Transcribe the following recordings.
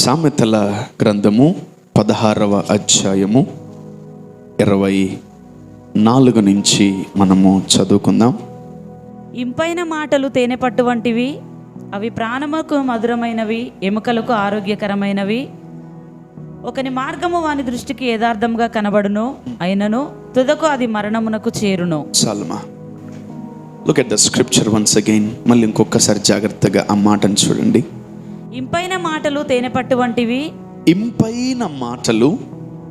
సామెతల గ్రంథము 16వ అధ్యాయము 24 నుంచి మనము చదువుకుందాం. ఇంపైన మాటలు తేనె పట్టు వంటివి, అవి ప్రాణముకు మధురమైనవి, ఎముకలకు ఆరోగ్యకరమైనవి. ఒకని మార్గము వాని దృష్టికి యథార్థంగా కనబడును, అయినను తుదకు అది మరణమునకు చేరును. Salma, look at the scripture once again. మళ్ళీ ఇంకొకసారి జాగ్రత్తగా ఆ మాటను చూడండి. ఇంపైన మాటలు తేనె పట్టు వంటివి, ఇంపైన మాటలు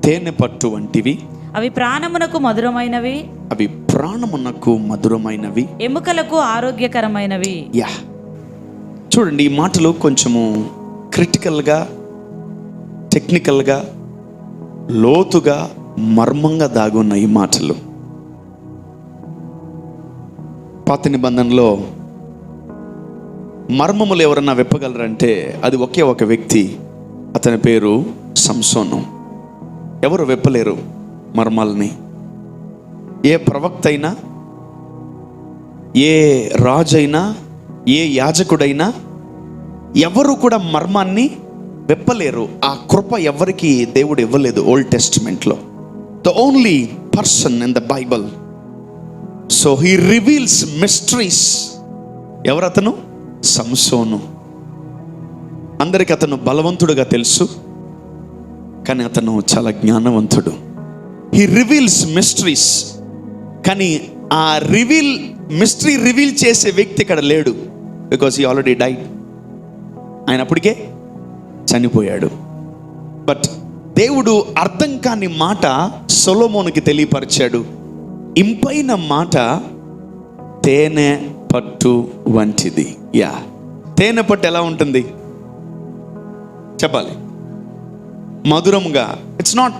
తేనె పట్టు వంటివి, అవి ప్రాణమునకు మధురమైనవి, అవి ప్రాణమునకు మధురమైనవి, ఎముకలకు ఆరోగ్యకరమైనవి. యా, చూడండి, ఈ మాటలు కొంచెము క్రిటికల్గా, టెక్నికల్గా, లోతుగా, మర్మంగా దాగున్న ఈ మాటలు. పాత నిబంధనలో మర్మములు ఎవరన్నా విప్పగలరంటే అది ఒకే ఒక వ్యక్తి, అతని పేరు సంసోను. ఎవరు విప్పలేరు మర్మాలని. ఏ ప్రవక్త అయినా, ఏ రాజైనా, ఏ యాజకుడైనా ఎవరు కూడా మర్మాన్ని విప్పలేరు. ఆ కృప ఎవరికి దేవుడు ఇవ్వలేదు ఓల్డ్ టెస్టిమెంట్లో. The only person in the Bible. So he reveals mysteries. ఎవరతను? సంసోను. అందరికి అతను బలవంతుడుగా తెలుసు, కానీ అతను చాలా జ్ఞానవంతుడు. He reveals mysteries. కానీ ఆ మిస్టరీ రివీల్ చేసే వ్యక్తి ఇక్కడ లేడు, బికాస్ హీ ఆల్రెడీ డైడ్. ఆయన అప్పటికే చనిపోయాడు. బట్ దేవుడు అర్థం కాని మాట సొలొమోనుకి తెలియపరిచాడు. ఇంపైన మాట తేనె పట్టు వంటిది. యా, తేనె పట్టు ఎలా ఉంటుంది చెప్పాలి? మధురంగా. ఇట్స్ నాట్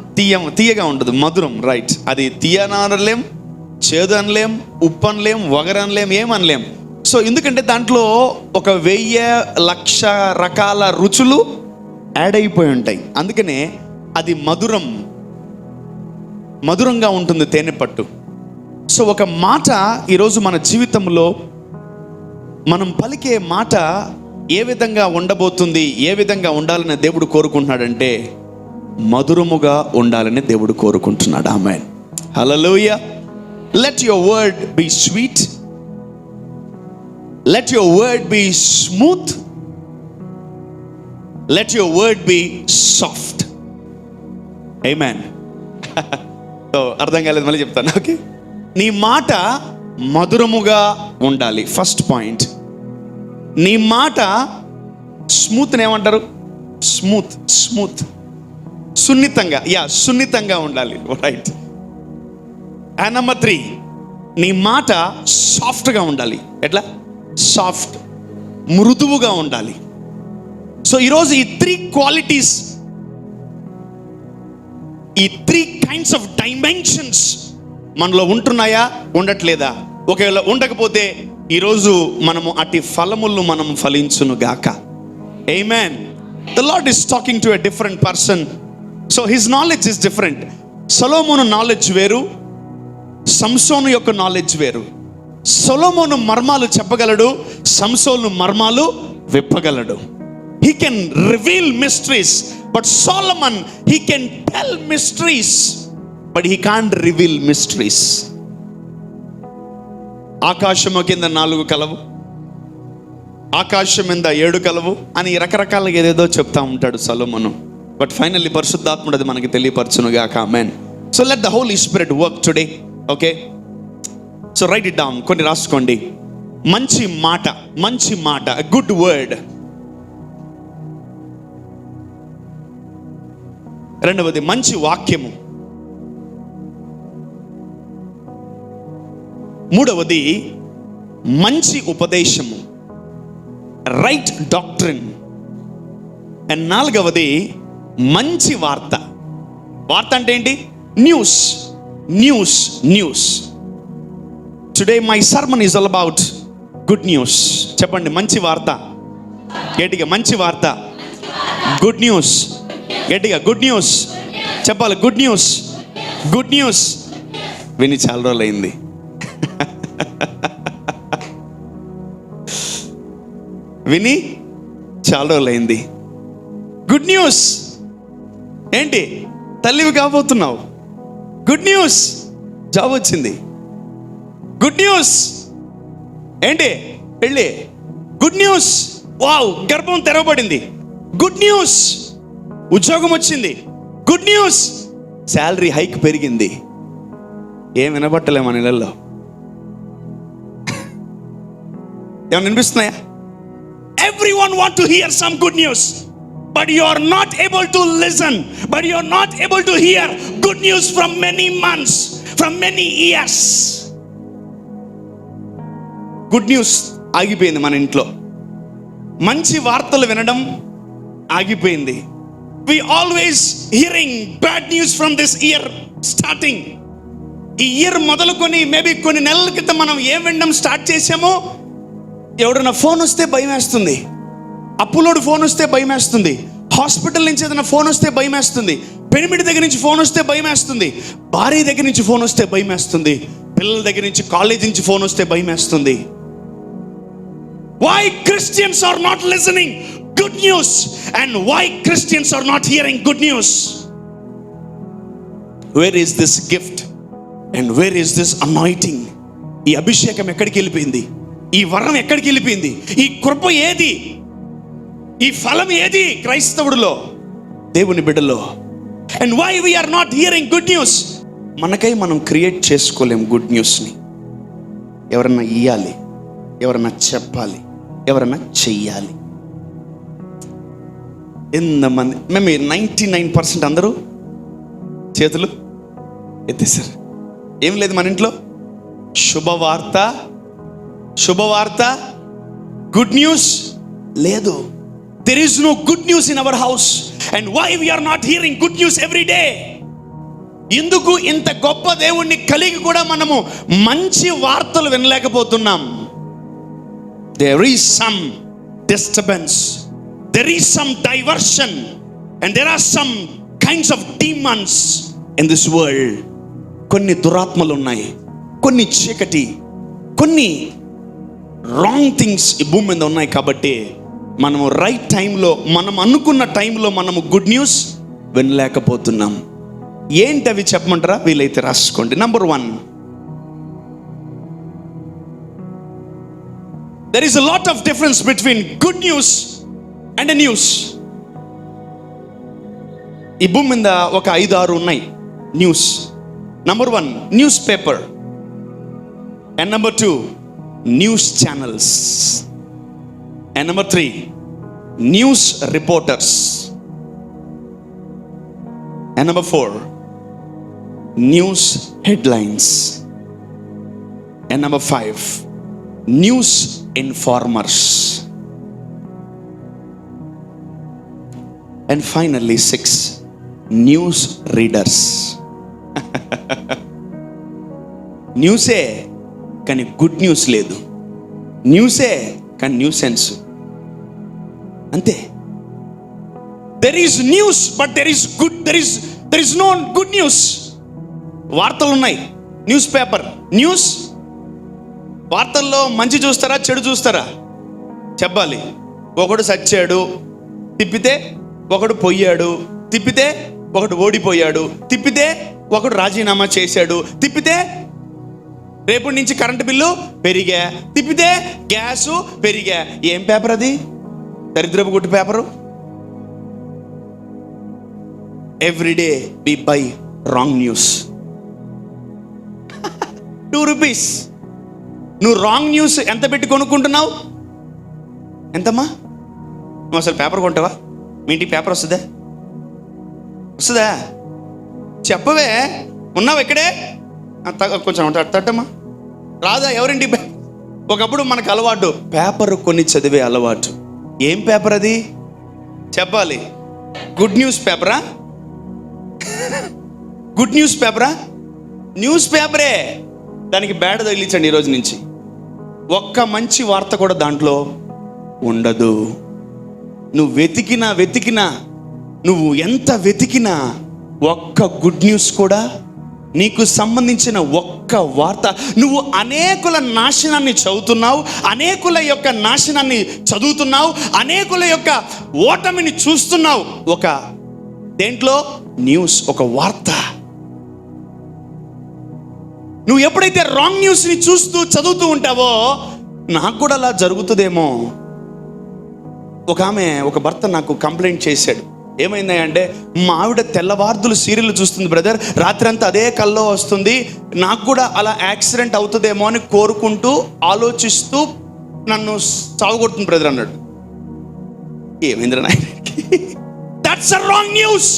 తీయగా ఉండదు, మధురం. రైట్. అది తీయనలేం, చేదు అనలేం, ఉప్పు అనలేం, వగరనలేం, ఏమనలేం. సో ఎందుకంటే దాంట్లో 1000,00,000 రకాల రుచులు యాడ్ అయిపోయి ఉంటాయి. అందుకనే అది మధురంగా ఉంటుంది తేనె పట్టు. సో ఒక మాట ఈరోజు మన జీవితంలో మనం పలికే మాట ఏ విధంగా ఉండబోతుంది, ఏ విధంగా ఉండాలని దేవుడు కోరుకుంటున్నాడంటే మధురముగా ఉండాలని దేవుడు కోరుకుంటున్నాడు. ఆమేన్, హల్లెలూయా. Let your word be sweet, let your word be smooth, let your word be soft. ఆమేన్. సో అర్థం కాలేదు, మళ్ళీ చెప్తాను. ఓకే, నీ మాట మధురముగా ఉండాలి. First point. నీ మాట స్మూత్ని ఏమంటారు? స్మూత్, సున్నితంగా. యా, సున్నితంగా ఉండాలి. రైట్. అండ్ నెంబర్ 3, నీ మాట సాఫ్ట్గా ఉండాలి. ఎట్లా? సాఫ్ట్, మృదువుగా ఉండాలి. సో ఈరోజు ఈ 3 క్వాలిటీస్, ఈ 3 కైండ్స్ ఆఫ్ డైమెన్షన్స్ మనలో ఉంటున్నాయా, ఉండట్లేదా? ఒకవేళ ఉండకపోతే ఈరోజు మనము అట్టి ఫలములను మనం ఫలించును గాక. ఆమేన్. The Lord is talking to a different person. So his knowledge is different. Solomon knowledge వేరు, సంసోను యొక్క నాలెడ్జ్ వేరు. సొలొమోను మర్మాలు చెప్పగలడు, సంసోను మర్మాలు విప్పగలడు. He can reveal mysteries, but Solomon he can tell mysteries, but he can't reveal mysteries. ఆకాశము కింద 4 కలవు, ఆకాశం మీద 7 కలవు అని రకరకాలుగా ఏదేదో చెప్తా ఉంటాడు సొలొమోను. బట్ ఫైనల్లీ పరిశుద్ధాత్ముడు అది మనకి తెలియపరచునుగాక. ఆమేన్. So let the Holy Spirit work today. Okay, so write it down. కొన్ని రాసుకోండి. మంచి మాట, గుడ్ వర్డ్. రెండవది మంచి వాక్యము. మూడవది మంచి ఉపదేశము, రైట్ డాక్ట్రిన్. అండ్ నాలుగవది మంచి వార్త. వార్త అంటే ఏంటి? News. Today my sermon is all about good news. చెప్పండి, మంచి వార్త. గట్టిగా, మంచి వార్త. Good news. గట్టిగా, గుడ్ న్యూస్ చెప్పాలి. Good news. విని చాలా రోజులైంది. విని చాలా రోజులైంది. గుడ్ న్యూస్ ఏంటి? తల్లివి కాబోతున్నావు. గుడ్ న్యూస్, జాబ్ వచ్చింది. గుడ్ న్యూస్ ఏంటి? పెళ్ళి. గుడ్ న్యూస్, వావ్, గర్భం తెరవబడింది. గుడ్ న్యూస్, ఉద్యోగం వచ్చింది. గుడ్ న్యూస్, శాలరీ హైక్ పెరిగింది. ఏం వినబట్టలే మన ఇళ్ళల్లో. ఏమైనా వినిపిస్తున్నాయా? Everyone want to hear some good news, but you are not able to listen, but you are not able to hear good news from many months, from many years. Good news ఆగిపోయింది మన ఇంట్లో. మంచి వార్తలు వినడం ఆగిపోయింది. We always hearing bad news from this year starting. ఈ year మొదలుకొని maybe కొన్ని నెలల క్రితం మనం ఏం వినడం స్టార్ట్ చేసామో, ఎవడన్నా ఫోన్ వస్తే భయం వేస్తుంది, అప్పులోడు ఫోన్ వస్తే భయం వేస్తుంది, హాస్పిటల్ నుంచి ఏదైనా ఫోన్ వస్తే భయం వేస్తుంది, పెనిమిటి దగ్గర నుంచి ఫోన్ వస్తే భయం వేస్తుంది, భార్య దగ్గర నుంచి ఫోన్ వస్తే భయం వేస్తుంది, పిల్లల దగ్గర నుంచి, కాలేజ్ నుంచి ఫోన్ వస్తే భయం వేస్తుంది. Why Christians are not listening good news and why Christians are not hearing good news? Where is this gift and where is this anointing? ఈ అభిషేకం ఎక్కడికి వెళ్ళిపోయింది? ఈ వరం ఎక్కడికి వెళ్ళిపోయింది? ఈ కృప ఏది? ఈ ఫలం ఏది క్రైస్తవుడిలో, దేవుని బిడ్డలో? And why we're not hearing good news? మనకై మనం క్రియేట్ చేసుకోలేం గుడ్ న్యూస్ని. ఎవరన్నా ఇయ్యాలి, ఎవరన్నా చెప్పాలి, ఎవరన్నా చెయ్యాలి. ఎంతమంది మేము 99% అందరూ చేతులు ఎత్తేసారు. ఏం లేదు మన ఇంట్లో. శుభవార్త, శుభవార్త, గుడ్ న్యూస్ లేదు. There is no good news in our house. And why we are not hearing good news every day? ఎందుకు ఇంత గొప్ప దేవుణ్ణి కలిగి కూడా మనము మంచి వార్తలు వినలేకపోతున్నాం? There is some disturbance, there is some diversion, and there are some kinds of demons in this world. కొన్ని దురాత్మలు ఉన్నాయి, కొన్ని చీకటి, కొన్ని రాంగ్ థింగ్స్ ఈ భూమి మీద ఉన్నాయి. కాబట్టి మనము రైట్ టైంలో, మనం అనుకున్న టైంలో మనము గుడ్ న్యూస్ వినలేకపోతున్నాం. ఏంటి అవి చెప్పమంటారా? వీలైతే రాసుకోండి. Number 1, there is a lot of difference between good news and a news. ఈ భూమి మీద ఒక 5-6 ఉన్నాయి news. Number 1, news paper. And number 2, news channels. And number 3, news reporters. And number 4, news headlines. And number 5, news informers. And finally 6, news readers. న్యూసే కానీ good news లేదు. న్యూసే కానీ న్యూసెన్స్ అంతే. There is news but there is no good news. వార్తలు ఉన్నాయి, news paper, news. వార్తల్లో మంచి చూస్తారా, చెడు చూస్తారా? చెప్పాలి. ఒకడు సచ్చాడు, తిప్పితే ఒకడు పొయ్యాడు, తిప్పితే ఒకడు ఓడిపోయాడు, తిప్పితే ఒకడు రాజీనామా చేశాడు, తిప్పితే రేపటి నుంచి కరెంటు బిల్లు పెరిగా, తిప్పితే గ్యాసు పెరిగా. ఏం పేపర్ అది? దరిద్రపు గుట్టు paper. Everyday we buy wrong news. 2 rupees. నువ్వు రాంగ్ న్యూస్ ఎంత పెట్టి కొనుక్కుంటున్నావు? ఎంతమ్మా? నువ్వు అసలు పేపర్ కొంటావా? మీ ఇంటికి పేపర్ వస్తుందా? వస్తుందా? చెప్పవే. ఉన్నావు ఇక్కడే? కొంచెం తట్టమ్మా. రాదా? ఎవరింటి? ఒకప్పుడు మనకు అలవాటు పేపర్ కొని చదివే అలవాటు. ఏం పేపర్ అది? చెప్పాలి. గుడ్ న్యూస్ పేపరా? గుడ్ న్యూస్ పేపరా? న్యూస్ పేపరే. దానికి బ్యాడ్ తగిలించండి ఈరోజు నుంచి. ఒక్క మంచి వార్త కూడా దాంట్లో ఉండదు. నువ్వు వెతికినా నువ్వు ఎంత వెతికినా ఒక్క గుడ్ న్యూస్ కూడా, నీకు సంబంధించిన ఒక్క ఒక్క వార్త. నువ్వు అనేకుల నాశనాన్ని చదువుతున్నావు, అనేకుల యొక్క నాశనాన్ని చదువుతున్నావు, అనేకుల యొక్క ఓటమిని చూస్తున్నావు. ఒక దేంట్లో? న్యూస్, ఒక వార్త. నువ్వు ఎప్పుడైతే రాంగ్ న్యూస్ని చూస్తూ చదువుతూ ఉంటావో, నాకు కూడా అలా జరుగుతుందేమో. ఒక భర్త నాకు కంప్లైంట్ చేశాడు. ఏమైందంటే, మా ఆవిడ తెల్లవార్దులు సీరియల్ చూస్తుంది బ్రదర్, రాత్రి అంతా అదే కల్లో వస్తుంది, నాకు కూడా అలా యాక్సిడెంట్ అవుతుందేమో అని కోరుకుంటూ ఆలోచిస్తూ నన్ను సాగుకొడుతుంది బ్రదర్ అన్నాడు. ఏమైందిరా నాయనకి? That's a wrong news.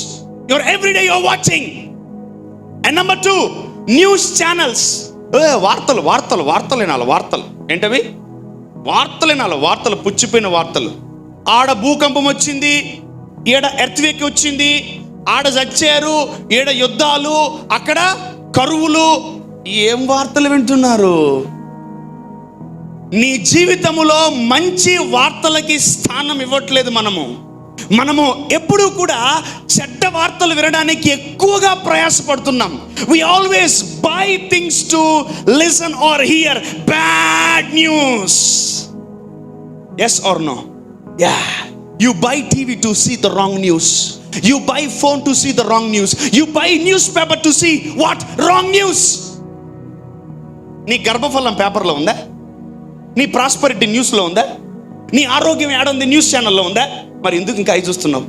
Your everyday your watching. And number 2, news channels. వార్తలు వార్తలు వార్తలు వినాలి. వార్తలు ఏంటవి? వార్తలు వినాలి. వార్తలు, పుచ్చిపోయిన వార్తలు. ఆడ భూకంపం వచ్చింది, ఈడ ఎర్త్వేక్ వచ్చింది, ఆడ చచ్చారు, ఈడ యుద్ధాలు, అక్కడ కరువులు. ఏం వార్తలు వింటున్నారు? నీ జీవితములో మంచి వార్తలకి స్థానం ఇవ్వట్లేదు. మనము ఎప్పుడూ కూడా చెడ్డ వార్తలు వినడానికి ఎక్కువగా ప్రయాసపడుతున్నాం. We always buy things to listen or hear bad news. Yes or no? Yeah. You buy TV to see the wrong news. You buy phone to see the wrong news. You buy newspaper to see what? Wrong news. నీ గర్భఫలం పేపర్లో ఉందా? నీ prosperity న్యూస్లో ఉందా? నీ ఆరోగ్యం ఏడుంది? న్యూస్ ఛానల్లో ఉందా? మరి ఎందుకు ఇంకా అవి చూస్తున్నావు?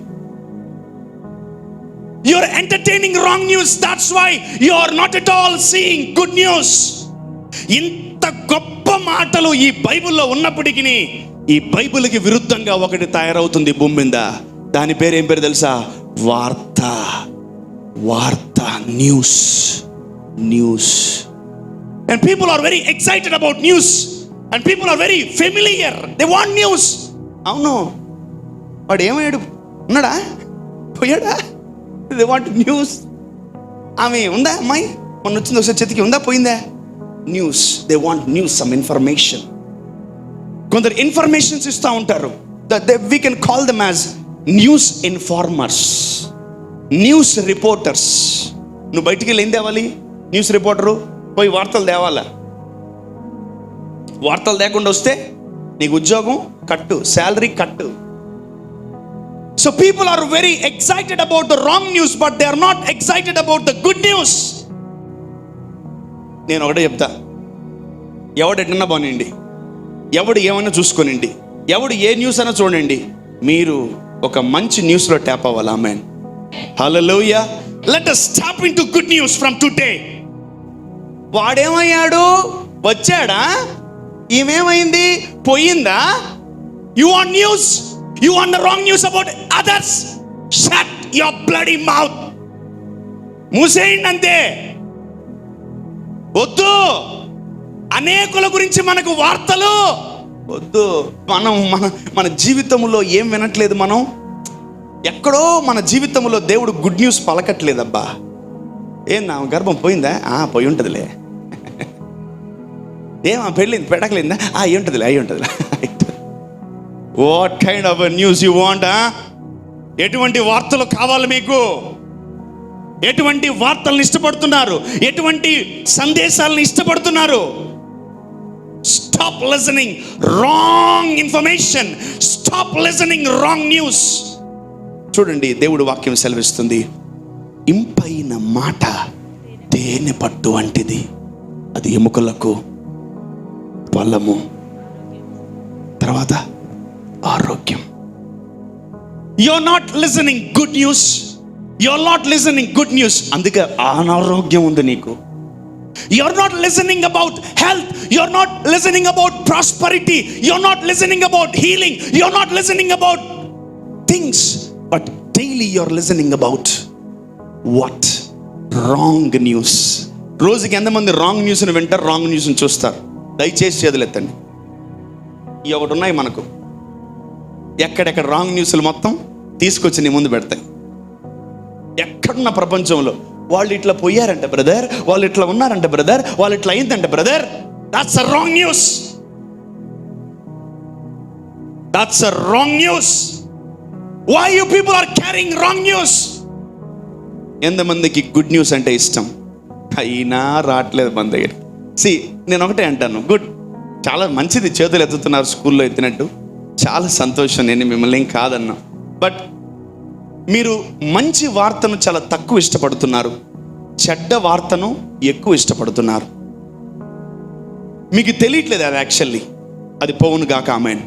You are entertaining wrong news. That's why you are not at all seeing good news. ఇంత గొప్ప మాటలు ఈ బైబిల్లో ఉన్నప్పటికీ ఈ బైబిల్కి విరుద్ధంగా ఒకటి తయారవుతుంది భూమి మీద. దాని పేరు ఏం పేరు తెలుసా? వార్త. వార్త, news. And people are very excited about news. And people are very familiar. They want news. అవును, వాడు ఏమయ్యాడు? ఉన్నాడా? పోయాడా? They want news. ఆమె ఉందా? అమ్మాయి మొన్న వచ్చింది ఒకసారి చేతికి, ఉందా? పోయిందా? News. They want news, some information. కొందరు ఇన్ఫర్మేషన్స్ ఇస్తూ ఉంటారు. We can call them as news informers, news reporters. నువ్వు బయటికి వెళ్ళి ఏం తేవాలి? న్యూస్ రిపోర్టరు పోయి వార్తలు తేవాలా? వార్తలు లేకుండా వస్తే నీకు ఉద్యోగం కట్టు, శాలరీ కట్టు. So people are very excited about the wrong news, but they are not excited about the good news. నేను ఒకటే చెప్తా, ఎవడు ఎట్లన్నా పోనండి, ఎవడు ఏమైనా చూసుకోనండి, ఎవడు ఏ న్యూస్ అయినా చూడండి, మీరు ఒక మంచి న్యూస్లో ట్యాప్ అవ్వాలి. ఆమేన్, హల్లెలూయా. Let us tap into good news from today. వాడేమయ్యాడు? వచ్చాడా? ఈమెమైంది? పోయిందా? You want news? You want the wrong news about others? Shut your bloody mouth. మూసేయండి అంతే. వద్దు. అనేకుల గురించి మనకు వార్తలు వద్దు. మన జీవితంలో ఏం వినట్లేదు. మనం ఎక్కడో మన జీవితంలో దేవుడు గుడ్ న్యూస్ పలకట్లేదబ్బా. నా గర్భం పోయిందా? పోయి ఉంటుందిలే. ఏమా పెళ్ళింది? పెట్టకలేదా? అయి ఉంటుందిలే, అయి ఉంటుందిలే. What kind of news you want? ఎటువంటి వార్తలు కావాలి మీకు? ఎటువంటి వార్తలను ఇష్టపడుతున్నారు? ఎటువంటి సందేశాలను ఇష్టపడుతున్నారు? Stop listening wrong information. Stop listening wrong news. చూడండి, దేవుడు వాక్యం సెలవిస్తుంది, ఇంపైన మాట తేనె పట్టు వంటిది, అది ఎముకలకు బలము, తర్వాత ఆరోగ్యం. You're not listening good news. You're not listening good news. అందుకే అనారోగ్యం ఉంది నీకు. You're not listening about health. You're not listening about prosperity. You're not listening about healing. You're not listening about things. But daily you're listening about what? Wrong news. రోజుకి ఎంతమంది wrong న్యూస్ని వింటారు, wrong న్యూస్ని చూస్తారు? దయచేసి చేతులెత్తండి. ఈ ఒకటి ఉన్నాయి మనకు. ఎక్కడెక్కడ రాంగ్ న్యూస్లు మొత్తం తీసుకొచ్చి నీ ముందు పెడతాయి. ఎక్కడున్న ప్రపంచంలో వాళ్ళు ఇట్లా పోయారంట బ్రదర్, వాళ్ళు ఇట్లా ఉన్నారంట బ్రదర్, వాళ్ళు ఇట్లా అయిందంట brother. That's a wrong news. That's a wrong news. Why you people are carrying wrong news? ఎంతమందికి గుడ్ న్యూస్ అంటే ఇష్టం? అయినా రావట్లేదు మన దగ్గర. నేను ఒకటే అంటాను, గుడ్, చాలా మంచిది, చేతులు ఎత్తుతున్నారు స్కూల్లో ఎత్తినట్టు, చాలా సంతోషం, నేను మిమ్మల్ని ఏం కాదన్నా. బట్ మీరు మంచి వార్తను చాలా తక్కువ ఇష్టపడుతున్నారు, చెడ్డ వార్తను ఎక్కువ ఇష్టపడుతున్నారు. మీకు తెలియట్లేదు అది యాక్చువల్లీ, అది పోవును గాక. Amen,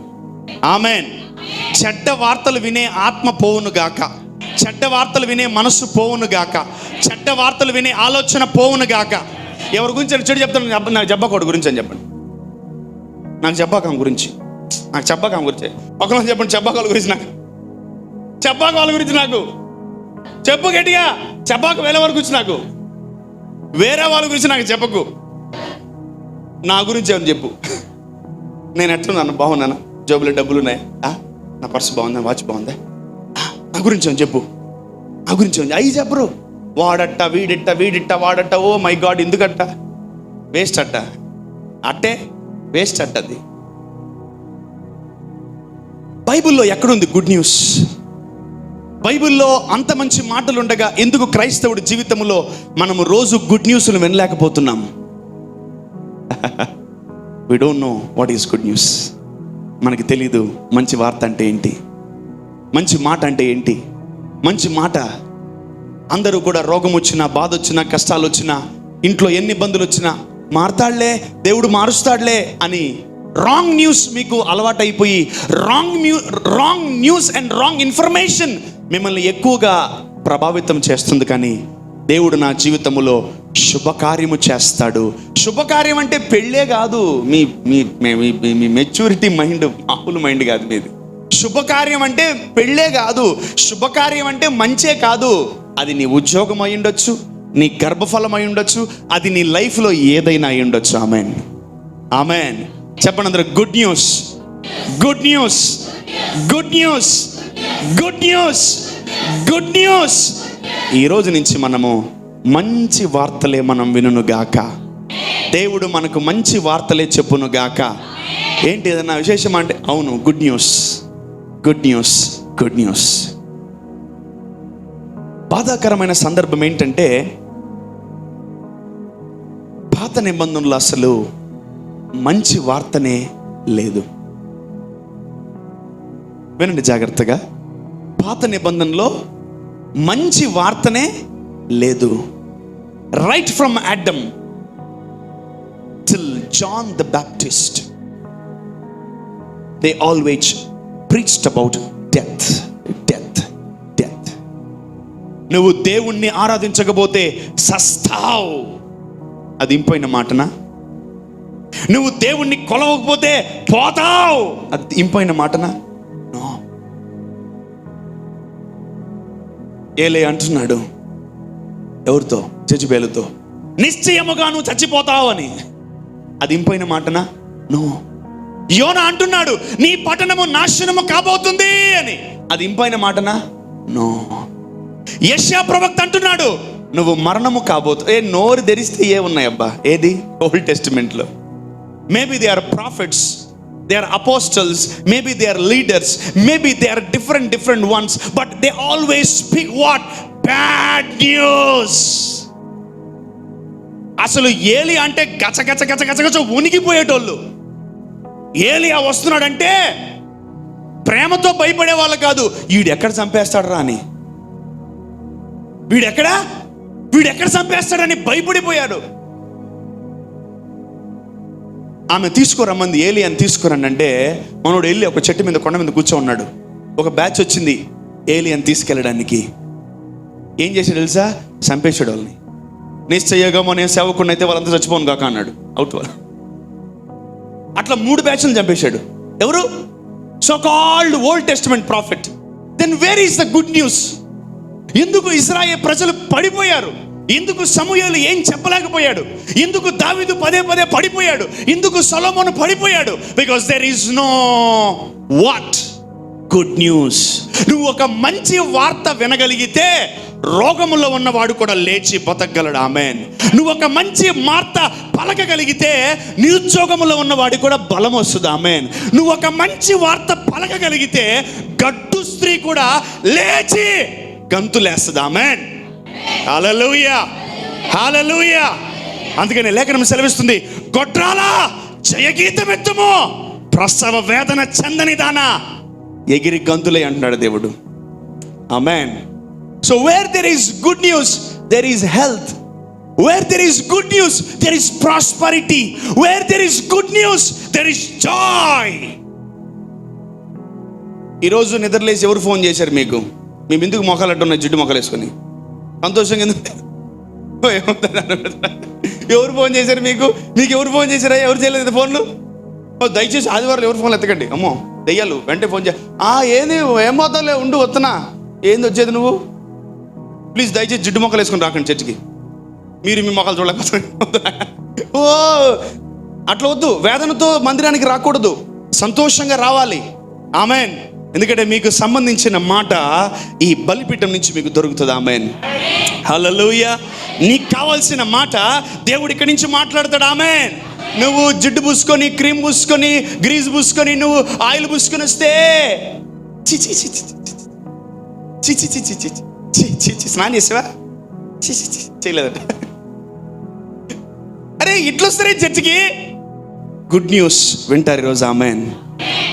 amen. చెడ్డ వార్తలు వినే ఆత్మ పోవును గాక, చెడ్డ వార్తలు వినే మనస్సు పోవును గాక, చెడ్డ వార్తలు వినే ఆలోచన పోవును గాక. ఎవరి గురించి చెడు చెప్తాను? నాకు జబ్బాకోడు గురించి అని చెప్పండి, నాకు జబ్బాకాం గురించి, నాకు చెప్పకాం గురించి ఒకరు చెప్పండి. చెప్పాకాల గురించి నాకు, చెప్పాక వాళ్ళ గురించి నాకు చెప్పు గట్టిగా. చెప్పాక వేరే వాళ్ళ గురించి నాకు, వేరే వాళ్ళ గురించి నాకు చెప్పకు, నా గురించి ఏమని చెప్పు. నేను ఎట్లున్నాను? బాగున్నాను, జోబులో డబ్బులు ఉన్నాయి, నా పర్సు బాగుందా, వాచ్ బాగుందా, నా గురించి ఏమని చెప్పు, నా గురించి ఏమని అయ్యి చెప్పరు. వాడట్ట, వీడిట్ట, వాడట్ట, ఓ మై గాడ్, ఎందుకట్ట, వేస్ట్ అట్ట, అట్టే వేస్ట్ అట్టది. బైబిల్లో ఎక్కడుంది గుడ్ న్యూస్? బైబిల్లో అంత మంచి మాటలు ఉండగా ఎందుకు క్రైస్తవుడి జీవితంలో మనము రోజు గుడ్ న్యూస్ను వినలేకపోతున్నాము? We don't know what is good news. మనకి తెలీదు మంచి వార్త అంటే ఏంటి, మంచి మాట అంటే ఏంటి. మంచి మాట, అందరూ కూడా రోగం వచ్చినా, బాధ వచ్చినా, కష్టాలు వచ్చినా, ఇంట్లో ఎన్ని ఇబ్బందులు వచ్చినా, మారుతాడులే దేవుడు, మారుస్తాడులే అని రాంగ్ న్యూస్ మీకు అలవాటైపోయి wrong news and wrong information మిమ్మల్ని ఎక్కువగా ప్రభావితం చేస్తుంది. కానీ దేవుడు నా జీవితంలో శుభకార్యము చేస్తాడు. శుభకార్యం అంటే పెళ్ళే కాదు, మీ మీ మీ మెచ్యూరిటీ మైండ్, మామూలు మైండ్ కాదు మీది. శుభకార్యం అంటే పెళ్ళే కాదు, శుభకార్యం అంటే మంచే కాదు. అది నీ ఉద్యోగం అయి ఉండొచ్చు, నీ గర్భఫలం అయి ఉండొచ్చు, అది నీ లైఫ్లో ఏదైనా అయి ఉండొచ్చు. Amen, amen. చెప్పండి అందరూ, good news, good news, good news, good news, good news. ఈ రోజు నుంచి మనము మంచి వార్తలే మనం వినును గాక. దేవుడు మనకు మంచి వార్తలే చెప్పును గాక. ఏంటి ఏదన్నా విశేషం అంటే, అవును, good news, good news, good news. బాధాకరమైన సందర్భం ఏంటంటే, పాత నిబంధనలు అసలు మంచి వార్తనే లేదు. వినండి జాగ్రత్తగా, పాత నిబంధనలో మంచి వార్తనే లేదు. Right from Adam till John the Baptist, they always preached about death, death, death. నువ్వు దేవుణ్ణి ఆరాధించకపోతే సస్తావు, అది ఇంపైన మాటనా? నువ్వు దేవుణ్ణి కొలవకపోతే పోతావు, అది ఇంపైన మాటనా? నో. ఏలే అంటున్నాడు ఎవరితో? జెజబెలుతో, నిశ్చయముగా నువ్వు చచ్చిపోతావు అని, అది ఇంపైన మాటనా? నో. యోనా అంటున్నాడు నీ పట్టణము నాశనము కాబోతుంది అని, అది ఇంపైన మాటనా? నో. యెషయా ప్రవక్త అంటున్నాడు నువ్వు మరణము కాబోతు. నోరు తెరిస్తే ఏ ఉన్నాయి అబ్బా? ఏది? ఓల్డ్ టెస్టిమెంట్ లో. Maybe they are prophets, they are apostles, maybe they are leaders, maybe they are different ones, but they always speak what? Bad news. అసలు ఏలి అంటే గచ గచ గచ గచ గచ ఉనికిపోయేటోళ్ళు. ఏలియా వస్తున్నాడంటే ప్రేమతో భయపడే వాళ్ళు కాదు, వీడెక్కడ చంపేస్తాడు రా అని, వీడెక్కడ చంపేస్తాడని భయపడిపోయాడు. ఆమె తీసుకురమ్మంది, ఏలి అని తీసుకురండి అంటే మనోడు వెళ్ళి ఒక చెట్టు మీద, కొండ మీద కూర్చో ఉన్నాడు. ఒక బ్యాచ్ వచ్చింది ఏలి అని తీసుకెళ్ళడానికి. ఏం చేశాడు తెలుసా? చంపేశాడు వాళ్ళని. నిశ్చయగమో నేను సేవకుండా అయితే వాళ్ళంతా చచ్చిపోను కాక అన్నాడు. అవుట్ వాళ్ళు. అట్లా 3 బ్యాచ్లను చంపేశాడు. ఎవరు? So called Old Testament prophet. Then where is the good news? ఎందుకు ఇశ్రాయేలు ప్రజలు పడిపోయారు? ఎందుకు సమూయేలు ఏం చెప్పలేకపోయాడు? ఎందుకు దావీదు పదే పదే పడిపోయాడు? ఎందుకు సొలొమోను పడిపోయాడు? Because there is no what? Good news. నువ్వు ఒక మంచి వార్త వినగలిగితే రోగములో ఉన్నవాడు కూడా లేచి బతకగలడు. ఆమేన్. నువ్వు ఒక మంచి వార్త పలకగలిగితే నిరుద్యోగములో ఉన్నవాడి కూడా బలం వస్తుంది. ఆమేన్. నువ్వు ఒక మంచి వార్త పలకగలిగితే గడ్డు స్త్రీ కూడా లేచి గంతులేస్తుంది. ఆమేన్. హల్లెలూయా. హల్లెలూయా. అందుకని లేఖనం సెలవిస్తుంది, గొడ్రాలా జయగీతమెత్తుము, ప్రసవ వేదన చెందని దానా ఎగిరి గంతులే అంటున్నాడు దేవుడు. ఆమేన్. So where there is good news there is health. Where there is good news, there is prosperity. Where there is good news, there is joy. ఈరోజు నిద్రలేసి ఎవరు ఫోన్ చేశారు మీకు? మీ ఎందుకు మొక్కలు అట్టున్నాయి, జిడ్డు మొక్కలు వేసుకొని సంతోషంగా ఎవరు ఫోన్ చేశారు మీకు? మీకు ఎవరు ఫోన్ చేశారా? ఎవరు చేయలేదు ఫోన్లు? దయచేసి ఆదివారం ఎవరు ఫోన్లు ఎత్తకండి. అమ్మో దెయ్యాలు వెంటనే ఫోన్ ఏంది ఏమవుతావులే ఉండు వస్తున్నా. ఏంది వచ్చేది నువ్వు? ప్లీజ్ దయచేసి జిడ్డు మొక్కలు వేసుకొని రాకండి చర్చికి. మీరు మీ మొక్కలు చూడలేకపోతే ఓ అట్లా వద్దు. వేదనతో మందిరానికి రాకూడదు, సంతోషంగా రావాలి. ఆమేన్. ఎందుకంటే మీకు సంబంధించిన మాట ఈ బలిపీఠం నుంచి మీకు దొరుకుతుంది. ఆమేన్. హల్లెలూయా. నీకు కావాల్సిన మాట దేవుడు ఇక్కడి నుంచి మాట్లాడతాడు. ఆమేన్. నువ్వు జిడ్డు పూసుకొని, క్రీమ్ పూసుకొని, గ్రీజ్ పూసుకొని, నువ్వు ఆయిల్ పూసుకొని వస్తే స్నానం చేసావా? చేయలేదంట. అరే ఇట్లా వస్తారే చర్చికి. గుడ్ న్యూస్ వింటారు ఈరోజు. ఆమేన్.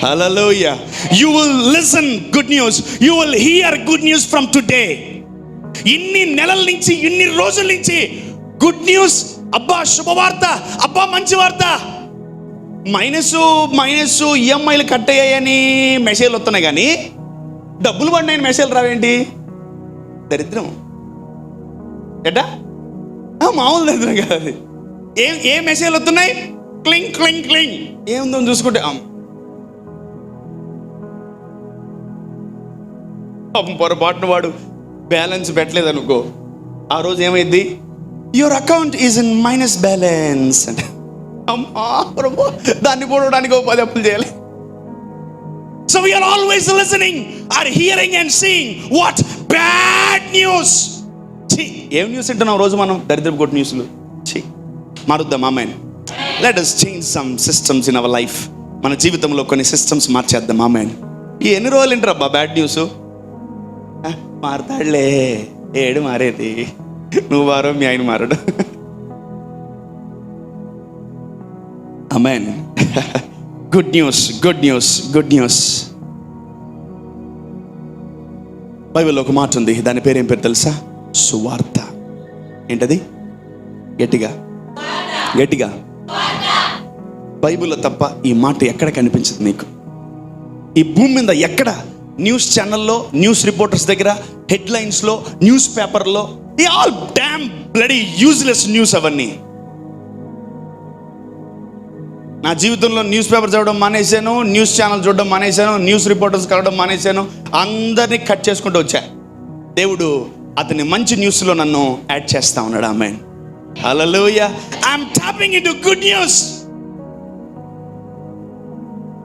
హల్లెలూయా. You will listen good news, you will hear good news from today. ఇన్ని నెలల నుంచి, ఇన్ని రోజుల నుంచి గుడ్ న్యూస్. అబ్బా శుభవార్త, అబ్బా మంచి వార్త. మైనస్ ఈఎంఐలు కట్ అయ్యాయని మెసేజ్లు వస్తున్నాయి, కానీ డబ్బులు పడినాయని మెసేజ్లు రావేంటి? దరిద్రం ఎట్టా? మామూలు దరిద్రం కాదు అది. ఏ మెసేజ్లు వస్తున్నాయి? క్లింగ్ క్లింగ్ క్లింగ్. ఏముందో చూసుకుంటే పొరపాటున వాడు బ్యాలెన్స్ పెట్టలేదు అనుకో, ఆ రోజు ఏమైంది? Your account is in minus balance అంటే దాన్ని పోవడానికి 10 అప్పులు చేయాలి. So we're always listening or hearing and seeing what bad news. ఏం న్యూస్ వింటున్నాం రోజు మనం? దరిద్రపు గుడ్ న్యూస్లు. మారుద్దాం. ఆమేన్. Let us change some systems in our life. మన జీవితంలో కొన్ని సిస్టమ్స్ మార్చేద్దాం. ఆమేన్. ఈ ఎన్ని రోజులు వింటారు అబ్బా బ్యాడ్ న్యూస్? మారతాడులే, ఏడు మారేది, నువ్వు మారో మీ ఆయన మారడు. ఆమేన్. Good news, good news, good news. బైబిల్లో ఒక మాట ఉంది, దాని పేరు ఏం పేరు తెలుసా? సువార్త. ఏంటది? గట్టిగా గట్టిగా. బైబిల్లో తప్ప ఈ మాట ఎక్కడ కనిపించదు నీకు. ఈ భూమి మీద ఎక్కడ? న్యూస్ ఛానల్లో, న్యూస్ రిపోర్టర్స్ దగ్గర, హెడ్లైన్స్లో, న్యూస్ పేపర్లో, ఈ all damn bloody useless news అవన్నీ. నా జీవితంలో న్యూస్ పేపర్ చదవడం మానేశాను, న్యూస్ ఛానల్ చూడడం మానేశాను, న్యూస్ రిపోర్టర్స్ కలవడం మానేశాను. అందరినీ కట్ చేసుకుంటూ వచ్చా. దేవుడు అతని మంచి న్యూస్లో నన్ను యాడ్ చేస్తా ఉన్నాడు. ఆమేన్. హల్లెలూయా. I'm tapping into good news.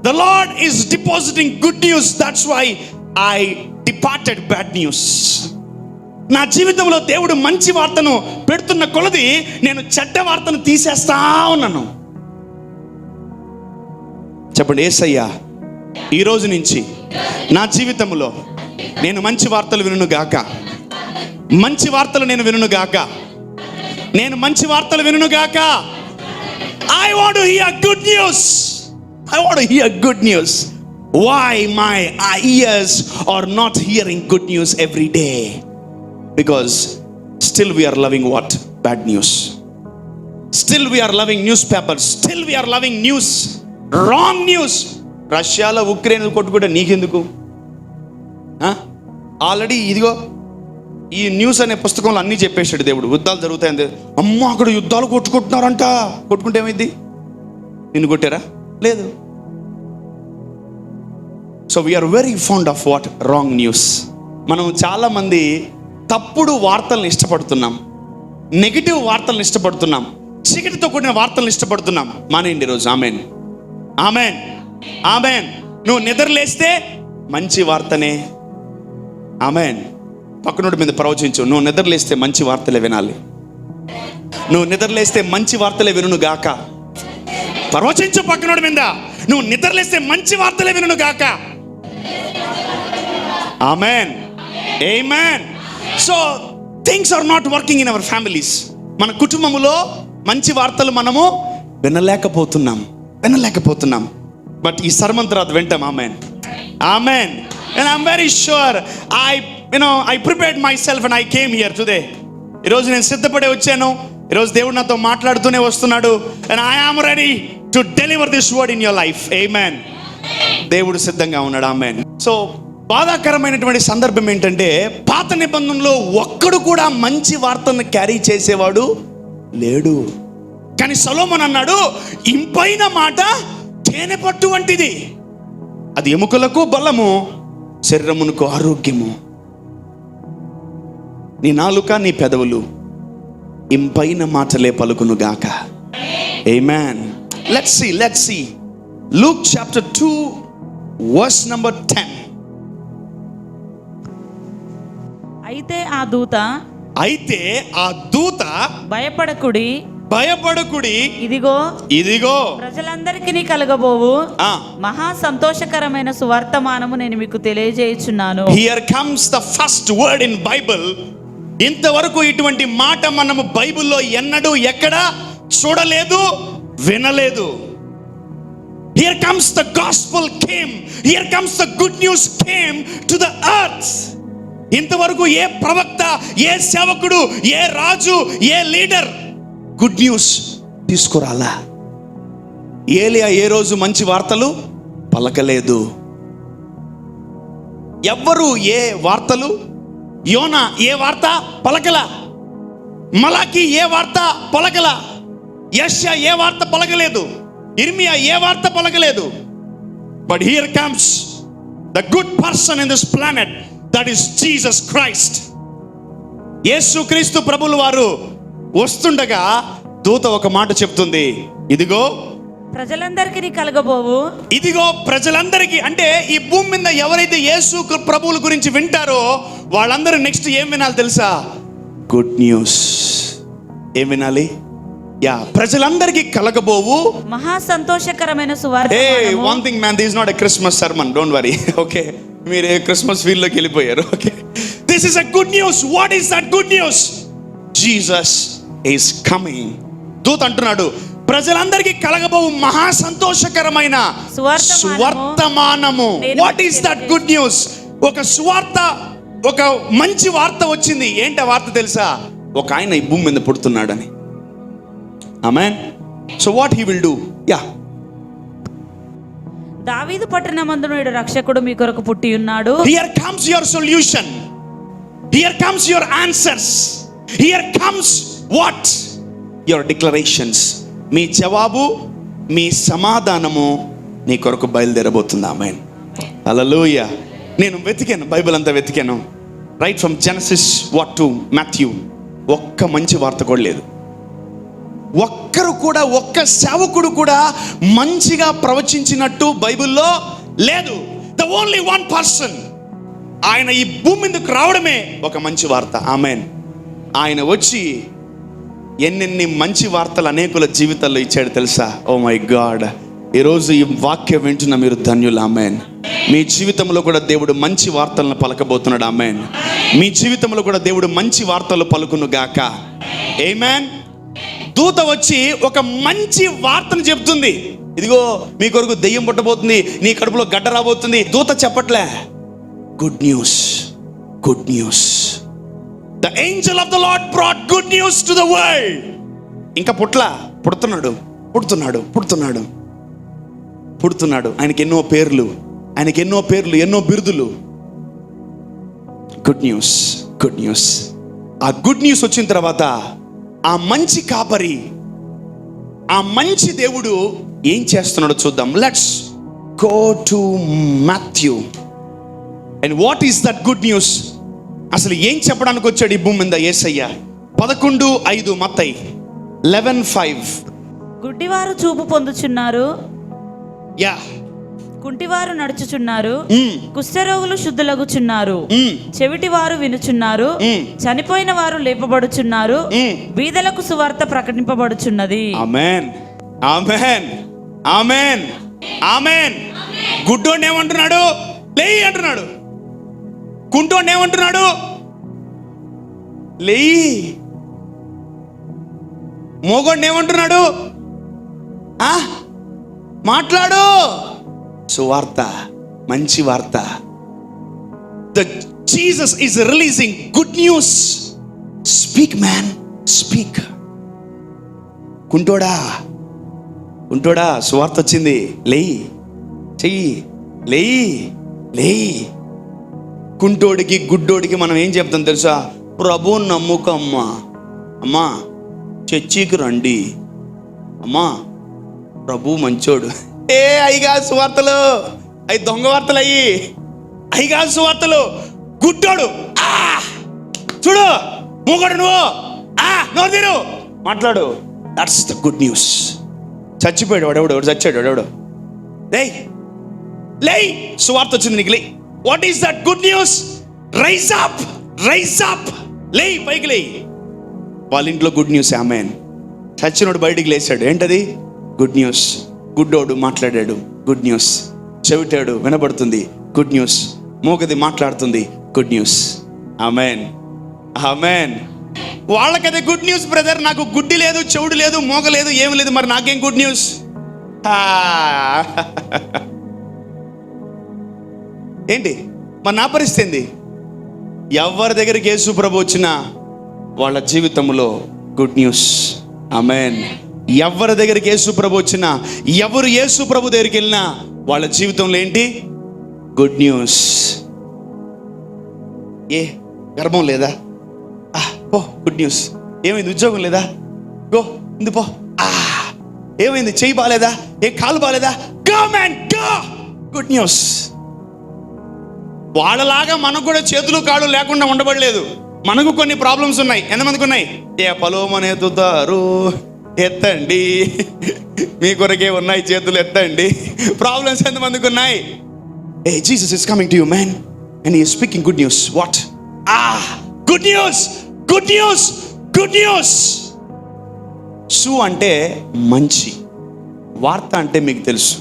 The Lord is depositing good news. That's why I departed bad news. నా జీవితంలో దేవుడు మంచి వార్తను పెడుతున్న కొలది నేను చెడ్డ వార్తను తీసేస్తా ఉన్నాను. చెప్పండి, యేసయ్యా ఈ రోజు నుంచి నా జీవితంలో నేను మంచి వార్తలు వినును గాక. మంచి వార్తలు నేను వినును గాక. నేను మంచి వార్తలు వినును గాక. I want to hear good news. I want to hear good news. Why my ears are not hearing good news every day? Because still we are loving what? Bad news. Still we are loving newspapers. Still we are loving news. Wrong news. రష్యాలో Ukraine కొట్టుకుంటే నీకెందుకు? Already ఇదిగో ఈ news అనే పుస్తకంలో అన్నీ చెప్పేశాడు దేవుడు. యుద్ధాలు జరుగుతాయండి. అమ్మ అక్కడ యుద్ధాలు కొట్టుకుంటున్నారంట. కొట్టుకుంటే ఏమైంది? నిన్ను కొట్టారా? లేదు. So we are very fond of what? Wrong news. మనం చాలామంది తప్పుడు వార్తలను ఇష్టపడుతున్నాం, నెగిటివ్ వార్తలను ఇష్టపడుతున్నాం, చీకటితో కూడిన వార్తలను ఇష్టపడుతున్నాం. మానేయండి ఈరోజు. ఆమేన్. ఆమేన్. ఆమేన్. నువ్వు నిద్రలేస్తే మంచి వార్తనే. ఆమేన్. పక్కనోడి మీద ప్రవచించు, నువ్వు నిద్రలేస్తే మంచి వార్తలే వినాలి. నువ్వు నిద్రలేస్తే మంచి వార్తలే వినును గాక. ప్రవచించు పక్కనోడి మీద, నువ్వు నిద్రలేస్తే మంచి వార్తలే వినును గాక. ఆమేన్. ఆమేన్. So things are not working in our families. మన కుటుంబంలో మంచి వార్తలు మనము వినలేకపోతున్నాం. బట్ ఈ సర్మన్ తర్వాత వింటాం. Amen, amen. And I'm very sure I prepared myself and I came here today. ఈరోజు నేను సిద్ధపడి వచ్చాను. ఈరోజు దేవుడు నాతో మాట్లాడుతూనే వస్తున్నాడు. And I am ready to deliver this word in your life. Amen. దేవుడు సిద్ధంగా ఉన్నాడు. ఆమెన్. సో బాధాకరమైనటువంటి సందర్భం ఏంటంటే, పాత నిబంధనలో ఒక్కడు కూడా మంచి వార్తను క్యారీ చేసేవాడు లేడు. కానీ సొలొమోను అన్నాడు, ఇంపైన మాట తేనె పట్టు వంటిది, అది ఎముకలకు బలము, శరీరమునకు ఆరోగ్యము. నీ నాలుక, నీ పెదవులు ఇంపైన మాటలే పలుకును గాక. ఆమేన్. Let's see Luke chapter 2 verse number 10. అయితే ఆ దూత భయపడకుడి, ఇదిగో ప్రజలందరికీ కలగబోవు మహా సంతోషకరమైన సువర్తమానము నేను మీకు తెలియజేయుచున్నాను. Here comes the first word in Bible. ఇంతవరకు ఇటువంటి మాట మనము బైబిల్లో ఎన్నడూ ఎక్కడ చూడలేదు, వినలేదు. Here comes the gospel came. Here comes the good news came to the earth. ఇంతవరకు ఏ ప్రవక్త, ఏ సేవకుడు, ఏ రాజు, ఏ లీడర్ గుడ్ న్యూస్ తీసుకురాలా. ఏలియా ఏ రోజు మంచి వార్తలు పలకలేదు. ఎవ్వరు ఏ వార్తలు, యోనా ఏ వార్త పలకల, మలాకి ఏ వార్త పలకల, యెషయా ఏ వార్త పలకలేదు, ఇర్మియా ఏ వార్త పలకలేదు. But here comes the good person in this planet, that is Jesus Christ. యేసుక్రీస్తు ప్రభువుల వారు వస్తుండగా దూత ఒక మాట చెప్తుంది, ఇదిగో ప్రజలందరికీ కలగబోవు. ఇదిగో ప్రజలందరికీ అంటే ఈ భూమి మీద ఎవరైతే యేసు ప్రభువుల గురించి వింటారో వాళ్ళందరూ నెక్స్ట్ ఏం వినాలి తెలుసా? Good news. ఏం వినాలి? ప్రజలందరికీ కలగబోవు మహా సంతోషకరమైన సువార్త. One thing man, this is not a Christmas sermon, don't worry. Okay, మీరు క్రిస్మస్ ఫీల్ లోకి వెళ్ళిపోయారు. Okay, this is a good news. What is that good news? Jesus is coming. దూత అంటున్నాడు, ప్రజలందరికీ కలగబోవు మహా సంతోషకరమైన సువర్తమానము. What is that good news? ఒక సువార్త, ఒక మంచి వార్త వచ్చింది. ఏంటి ఆ వార్త తెలుసా? ఒక ఆయన ఈ భూమి మీద పుడుతున్నాడని. ఆమేన్. So what he will do? దావీదు పట్టణమందున రక్షకుడు మీ కొరకు పుట్టి ఉన్నాడు. Here comes your solution. Here comes your answers. Here comes what? Your declarations. మీ జవాబు, మీ సమాధానము నీ కొరకు బయలుదేరబోతుంది. ఆమేన్. హల్లెలూయా. నేను వెతికాను, బైబిల్ అంతా వెతికాను, right from Genesis what to Matthew. ఒక్క మంచి వార్త కూడా లేదు. ఒక్కరు కూడా, ఒక్క సేవకుడు కూడా మంచిగా ప్రవచించినట్టు బైబిల్లో లేదు. ద ఓన్లీ వన్ పర్సన్, ఆయన ఈ భూమి మీదకు రావడమే ఒక మంచి వార్త. ఆమేన్. ఆయన వచ్చి ఎన్నెన్ని మంచి వార్తలు అనేకుల జీవితాల్లో ఇచ్చాడు తెలుసా? Oh my God. ఈరోజు ఈ వాక్యం వింటున్న మీరు ధన్యులు. ఆమేన్. మీ జీవితంలో కూడా దేవుడు మంచి వార్తలను పలకబోతున్నాడు. ఆమేన్. మీ జీవితంలో కూడా దేవుడు మంచి వార్తలు పలుకును గాక. ఆమేన్. దూత వచ్చి ఒక మంచి వార్తను చెప్తుంది. ఇదిగో మీ కొరకు దెయ్యం పుట్టబోతుంది, నీ కడుపులో గడ్డ రాబోతుంది. దూత చెప్పట్లే, good news, good news. The angel of the Lord brought good news to the world. ఇంకా పుడుతున్నాడు. ఆయనకి ఎన్నో పేర్లు, ఎన్నో బిరుదులు. Good news, good news. ఆ గుడ్ న్యూస్ వచ్చిన తర్వాత ఆ మంచి కాపరి, ఆ మంచి దేవుడు ఏం చేస్తున్నాడో చూద్దాం. Let's go to Matthew. And what is that good news? అసలు ఏం చెప్పడానికి వచ్చాడు ఈ భూమి మీద యేసయ్య? 11:5 మత్తయి 11:5. గుడ్డివారు చూపు పొందుచున్నారు, కుంటివారు నడుచుచున్నారు, కుష్ఠరోగులు శుద్ధులగుచున్నారు, చెవిటివారు వినుచున్నారు, చనిపోయిన వారు లేపబడుచున్నారు, బీదలకు సువార్త ప్రకటింపబడుచున్నది. ఆమేన్, ఆమేన్, ఆమేన్, ఆమేన్. గుడ్డోడు ఏమంటున్నాడు? లేయి అంటున్నాడు. కుంటోడు ఏమంటున్నాడు? లేయి. మోగోడిని ఏమంటున్నాడు? మాట్లాడు. సువార్త, మంచి వార్త. Jesus is releasing good news. Speak man, speak. కుంటోడా సువార్త వచ్చింది, లేయి, చెయ్యి, లేయి. కుంటోడికి గుడ్డోడికి మనం ఏం చెప్తాం తెలుసా? ప్రభు నమ్ముకమ్మా, అమ్మా చర్చికి రండి, అమ్మా ప్రభు మంచోడు. అయ్యిగా సువార్తలు, అవి దొంగ వార్తలు, అయ్యిగా సువార్తలు. గుడ్డోడు చూడు, మూగోడు నువ్వు, నోరు తీరు, మాట్లాడు. That's the good news. చచ్చిపోయాడు వాడెవడు, చచ్చాడు వాడెవడు. లేయ్, సువార్త వచ్చింది నీకు, లేయ్. What is that good news? Rise up, లేయ్, పైకి లేయ్. వాళ్ళ ఇంట్లో గుడ్ న్యూస్. ఆమేన్. చచ్చినోడు బయటికి లేచాడు, ఏంటది? Good news. గుడ్డోడు మాట్లాడాడు, గుడ్ న్యూస్. చెవిటాడు వినబడుతుంది, గుడ్ న్యూస్. మూగది మాట్లాడుతుంది, గుడ్ న్యూస్. ఆమేన్. వాళ్ళకదే గుడ్ న్యూస్. బ్రదర్, నాకు గుడ్డి లేదు, చెవుడు లేదు, మోగ లేదు, ఏమి లేదు, మరి నాకేం గుడ్ న్యూస్? ఏంటి మరి నా పరిస్థితి ఏంది? ఎవరి దగ్గరికి యేసు ప్రభు వచ్చినా వాళ్ళ జీవితంలో గుడ్ న్యూస్. ఆమేన్. ఎవరి దగ్గరికి యేసు ప్రభు వచ్చినా, ఎవరు యేసు ప్రభు దగ్గరికి వెళ్ళినా వాళ్ళ జీవితంలో ఏంటి? Good news. గర్భం లేదా? పో, గుడ్ న్యూస్. ఏమైంది? ఉద్యోగం లేదా? గో, ఇందు పో. ఏమైంది? చెయ్యి బాలేదా? కాలు బాలేదా? Go man, go. Good news. వాళ్ళలాగా మనకు కూడా చేతులు కాళ్ళు లేకుండా ఉండబడలేదు. మనకు కొన్ని ప్రాబ్లమ్స్ ఉన్నాయి. ఎంతమందికి ఉన్నాయి? పలోమని ఎత్తుతారు, ఎత్తండి. మీ కొరకే ఉన్నాయి, చేతులు ఎత్తండి. ప్రాబ్లమ్స్ ఎంతమందికి ఉన్నాయి? Jesus is coming to you man and he is speaking good news. What? Good news. సు అంటే మంచి వార్త అంటే మీకు తెలుసు,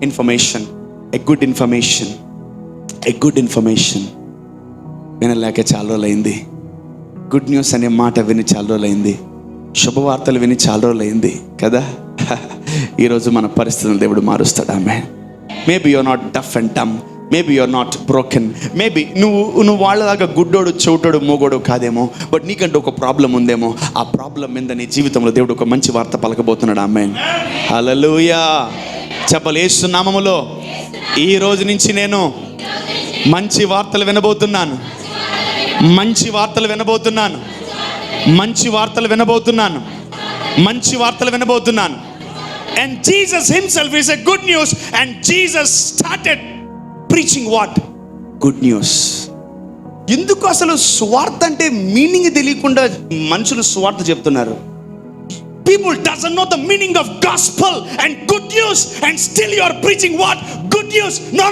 ఇన్ఫర్మేషన్. ఎ గుడ్ ఇన్ఫర్మేషన్ వినలేక చాలా రోజులైంది. గుడ్ న్యూస్ అనే మాట విని చాలా రోజులైంది. శుభవార్తలు విని చాలా రోజులైంది కదా. ఈరోజు మన పరిస్థితులను దేవుడు మారుస్తాడు. ఆమేన్. Maybe you're not deaf and dumb, maybe you're not broken, maybe నువ్వు వాళ్ళలాగా గుడ్డోడు, చెవిటోడు, మోగోడు కాదేమో, బట్ నీకంటే ఒక ప్రాబ్లం ఉందేమో. ఆ ప్రాబ్లం మీద నీ జీవితంలో దేవుడు ఒక మంచి వార్త పలకబోతున్నాడు. ఆమేన్. హల్లెలూయా. చెప్పాలి, యేసు నామములో ఈ రోజు నుంచి నేను మంచి వార్తలు వినబోతున్నాను. And Jesus himself is a good news, and Jesus started preaching what? Good news. ఎందుకు అసలు స్వార్థ అంటే మీనింగ్ తెలియకుండా మనుషులు స్వార్థ చెప్తున్నారు? People doesn't know the meaning of gospel and good news, and still you are preaching what? Good news. No.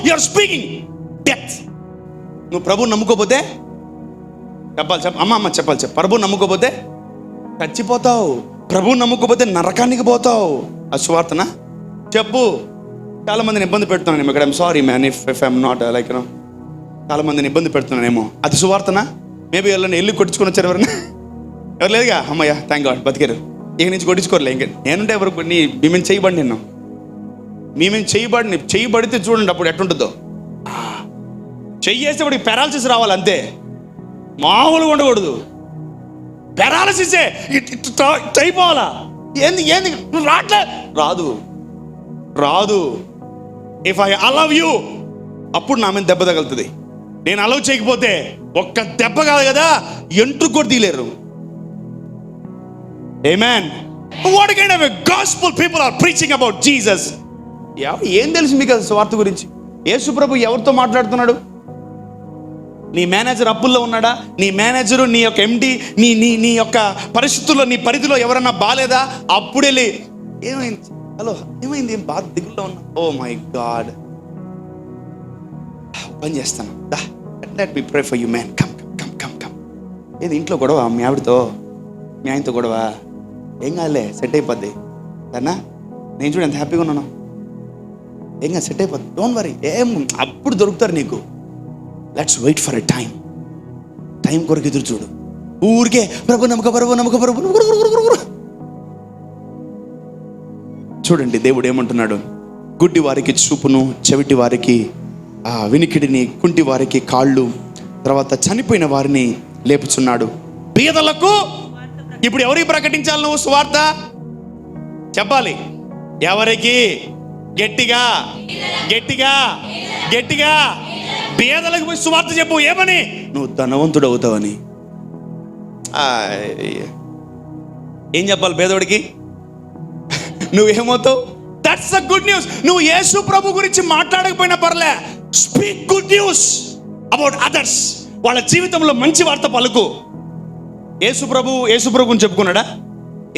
You are speaking death. నువ్వు ప్రభువుని నమ్ముకోపోతే చెప్పాలి. ప్రభువుని నమ్ముకోపోతే చచ్చిపోతావు. ప్రభువుని నమ్ముకోపోతే నరకానికి పోతావు. అది సువార్తనా? చెప్పు. చాలా మందిని ఇబ్బంది పెడుతున్నాను ఇక్కడ. I'm sorry man if I'm not like చాలా మందిని ఇబ్బంది పెడుతున్నానేమో. అది సువార్తనా? మేబీ ఎవరైనా ఇల్లు కొట్టించుకొని వచ్చారు ఎవరైనా? ఎవరు లేదుగా. అమ్మయ్య, థ్యాంక్ గాడ్, బతికారు. ఇక నుంచి కొట్టించుకోరలే. ఇంక నేనుంటే ఎవరు మేమేం చేయబడి నిన్ను చేయబడితే చూడండి అప్పుడు ఎట్టుంటుందో. చెయ్యేస్తే వాడికి పెరాలసిస్ రావాలి అంతే, మామూలుగా ఉండకూడదు. పెరాలసిసే అయిపోవాలా? ఏంది నువ్వు రాదు. ఇఫ్ ఐ అలవ్ యూ, అప్పుడు నా మీద దెబ్బ తగులుతుంది. నేను అలవ్ చేయకపోతే ఒక్క దెబ్బ కాదు కదా, ఎంట్రుకు కూడా తీయలేరు. Amen. What kind of a gospel people are preaching about Jesus? ఏం తెలుసు మీకు స్వార్థ గురించి? యేసు ప్రభు ఎవరితో మాట్లాడుతున్నాడు? నీ మేనేజర్ అప్పుల్లో ఉన్నాడా? నీ మేనేజరు, నీ యొక్క ఎండి, నీ యొక్క పరిస్థితుల్లో, నీ పరిధిలో ఎవరన్నా బాలేదా? అప్పుడే ఏమైంది? హలో, ఏమైంది? ఏం బాధ, దిగుల్లో ఉన్నా? ఓ మై గాడ్, పని చేస్తాను. Let me pray for you man. Come. ఏది ఇంట్లో గొడవ? మీ ఆవిడతో, మీ ఆయనతో గొడవ? ఏం కాదులే, సెట్ అయిపోద్ది అన్నా. నేను చూడు ఎంత హ్యాపీగా ఉన్నాను. ఏం కాదు, సెట్ అయిపోద్ది, డోంట్ వరీ. అప్పుడు దొరుకుతారు నీకు. Let's wait for a time కొరకు ఎదురు చూడు. ఊరికే ప్రభు నమ్మక ప్రభు నమ్మక ప్రభు నమ్మక. చూడండి దేవుడు ఏమంటున్నాడు, గుడ్డి వారికి చూపును, చెవిటి వారికి వినికిడిని, కుంటి వారికి కాళ్ళు, తర్వాత చనిపోయిన వారిని లేపుచున్నాడు. బీదలకు ఇప్పుడు ఎవరికి ప్రకటించాలి నువ్వు సువార్త? చెప్పాలి. ఎవరికి? గట్టిగా గట్టిగా గట్టిగా బీదలకు పోయి సువార్త చెప్పు. ఏమని? నువ్వు ధనవంతుడు అవుతావని. ఏం చెప్పాలి పేదోడికి? నువ్వేమవుతావు? That's the good news. నువ్వు యేసు ప్రభు గురించి మాట్లాడకపోయినా పర్లే, speak good news about others. వాళ్ళ జీవితంలో మంచి వార్త పలుకు. యేసు ప్రభు గురించి చెప్పుకున్నాడా?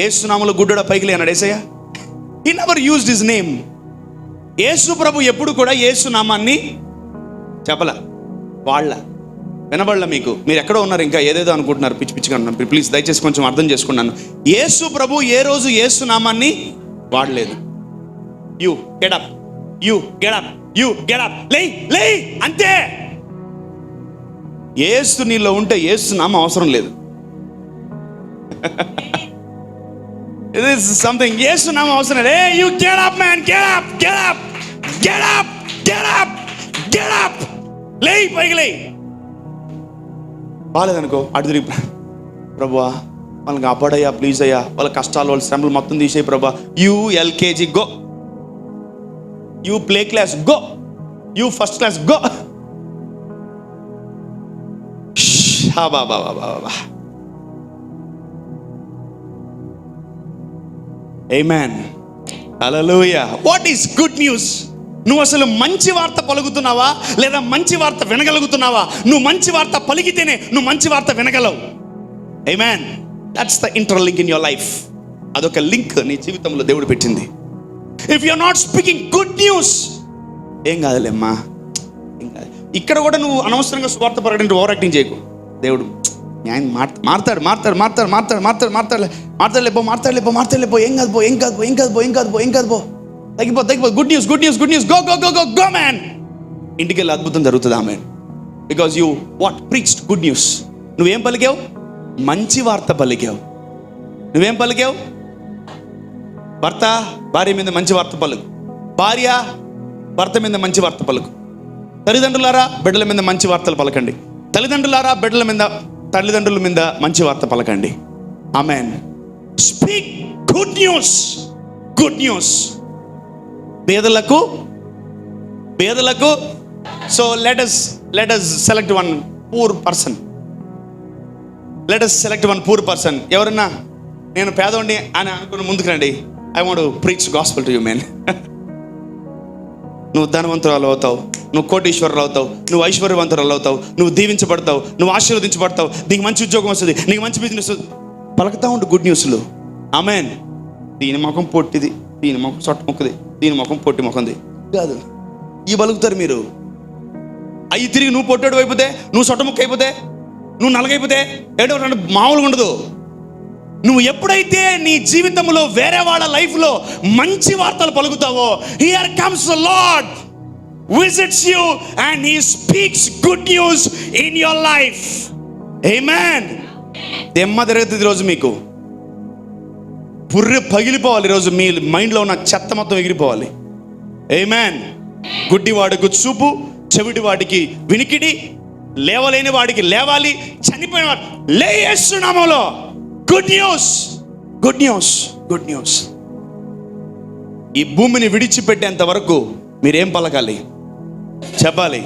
యేసు నామములో గుడ్డోడా పైకి లే అన్నాడు యేసయ్య. He never used his name. యేసు ప్రభు ఎప్పుడు కూడా యేసు నామాన్ని చెప్పలా. వినబడలా మీకు? మీరు ఎక్కడో ఉన్నారు, ఇంకా ఏదేదో అనుకుంటున్నారు, పిచ్చి పిచ్చిగా ఉన్నారు. ప్లీజ్ దయచేసి కొంచెం అర్థం చేసుకున్నాను. యేసు ప్రభు ఏ రోజు యేసు నామాన్ని వాడలేదు. You get up, you get up, you get up, లే లే అంతే. యేసు నీలో ఉంటే యేసు నామం అవసరం లేదు. It is something. యేసు నామం అవసరం లేదు. Hey, you get up man, get up, get up, get up, get up, get up. లే పైకి లే. బాలేదనుకో అటు తిరిగి, ప్రభువా వాళ్ళని కాపాడయ్యా ప్లీజ్ అయ్యా, వాళ్ళ కష్టాలు వాళ్ళ శ్రమలు మొత్తం తీసేయి ప్రభా. You LKG go, you play class go, you first class go. Baba amen, hallelujah. What is good news? నువ్వు అసలు మంచి వార్త పలుకుతున్నావా లేదా మంచి వార్త వినగలుగుతున్నావా? నువ్వు మంచి వార్త పలికితేనే నువ్వు మంచి వార్త వినగలవు. ఆమేన్. That's the interlink in your life. అదొక లింక్ నీ జీవితంలో దేవుడు పెట్టింది. If you are not speaking good news, ఏం కాదులేమ్మా, ఏం కాదు. ఇక్కడ కూడా నువ్వు అనవసరంగా స్వార్థ పరగడానికి ఓవర్ యాక్టింగ్ చేయకు. దేవుడు ఆయన మాట్లాడలేపో, ఏం కాదు పో, తగ్గిపో. Good news go man. ఇంటికి వెళ్ళి అద్భుతం జరుగుతుంది. ఆమేన్. Because you what preached good news. నువ్వేం పలికావు? మంచి వార్త పలికావు. నువ్వేం పలికావు? భర్త భార్య మీద మంచి వార్త పలుకు, భార్య భర్త మీద మంచి వార్త పలుకు. తల్లిదండ్రులారా బిడ్డల మీద మంచి వార్తలు పలకండి. తల్లిదండ్రులారా తల్లిదండ్రుల మీద మంచి వార్త పలకండి. ఆమేన్. Speak good news. పేదలకు. So let us select one poor person. ఎవరన్నా నేను పేదోడిని అని అనుకుని ముందుకు రండి. I want to preach gospel to you men. నువ్వు ధనవంతురాలు అవుతావు, నువ్వు కోటీశ్వరులు అవుతావు, నువ్వు ఐశ్వర్యవంతురాలు అవుతావు, నువ్వు దీవించబడతావు, నువ్వు ఆశీర్వదించబడతావు, నీకు మంచి ఉద్యోగం వస్తుంది, నీకు మంచి బిజినెస్ పలుకుతా ఉండు గుడ్ న్యూస్లు. ఆమేన్. దీని ముఖం పొట్టిది, దీని ముఖం సొట్ట ముక్కది, దీని ముఖం పొట్టి ముఖంది కాదు. ఈ బలుకుతారు మీరు. అవి తిరిగి నువ్వు పొట్టాడు అయిపోతే, నువ్వు సొట్ట ముక్క అయిపోతే, నువ్వు నలగైపోతే ఏడో మామూలుగా ఉండదు. నువ్వు ఎప్పుడైతే నీ జీవితంలో వేరే వాళ్ళ లైఫ్లో మంచి వార్తలు పలుకుతావో, here comes the Lord visits you and he speaks good news in your life. ఆమేన్. దెమ్మ తిరుగుతుంది ఈరోజు. మీకు పుర్రె పగిలిపోవాలి ఈరోజు. మీ మైండ్లో ఉన్న చెత్త మొత్తం ఎగిరిపోవాలి. ఆమేన్. గుడ్డివాడికి చూపు, చెవిటి వాడికి వినికిడి, లేవలేని వాడికి లేవాలి, చనిపోయిన వాడు లే యేసు నామములో. Good news. ఈ భూమిని విడిచిపెట్టేంత వరకు మీరేం పలకాలి? చెప్పాలి.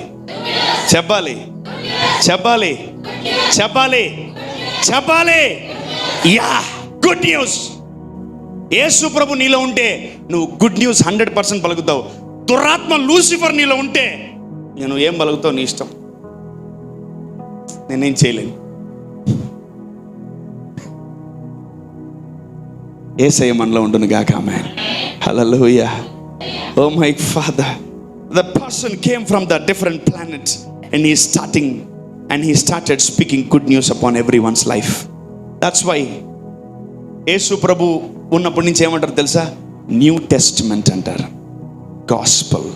Yeah, good news. యేసు ప్రభు నీలో ఉంటే నువ్వు గుడ్ న్యూస్ 100% పలుకుతావు. దురాత్మ లూసిఫర్ నీలో ఉంటే నేను ఏం పలుకుతావు నీ ఇష్టం, నేనేం చేయలేను. యేసయ్య మనలో ఉండును గాక. ఆమేన్. హల్లెలూయా. Oh my Father, the person came from the different planet and he started speaking good news upon everyone's life. That's why యేసు ప్రభు ఉన్నప్పటి నుంచి ఏమంటారు తెలుసా? న్యూ టెస్టిమెంట్ అంటారు. Gospel,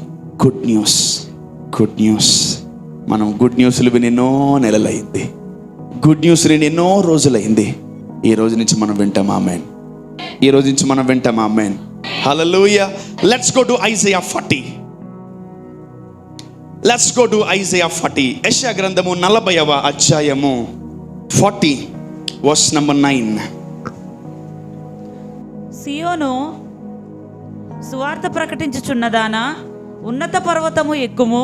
good news. మనం గుడ్ న్యూస్లు విని ఎన్నో నెలలైంది. గుడ్ న్యూస్ విని ఎన్నో రోజులైంది. ఈ రోజు నుంచి మనం వింటాం. ఆమేన్. ఈ రోజు నుంచి మనం వింటాం. ఆమేన్. హల్లెలూయా. Let's go to Isaiah 40. Let's go to Isaiah 40. యెషయా గ్రంథము 40వ అధ్యాయము 40 వర్స్ నంబర్ 9. సియోను సువార్త ప్రకటించుచున్నదానా, ఉన్నత పర్వతము ఎక్కుము.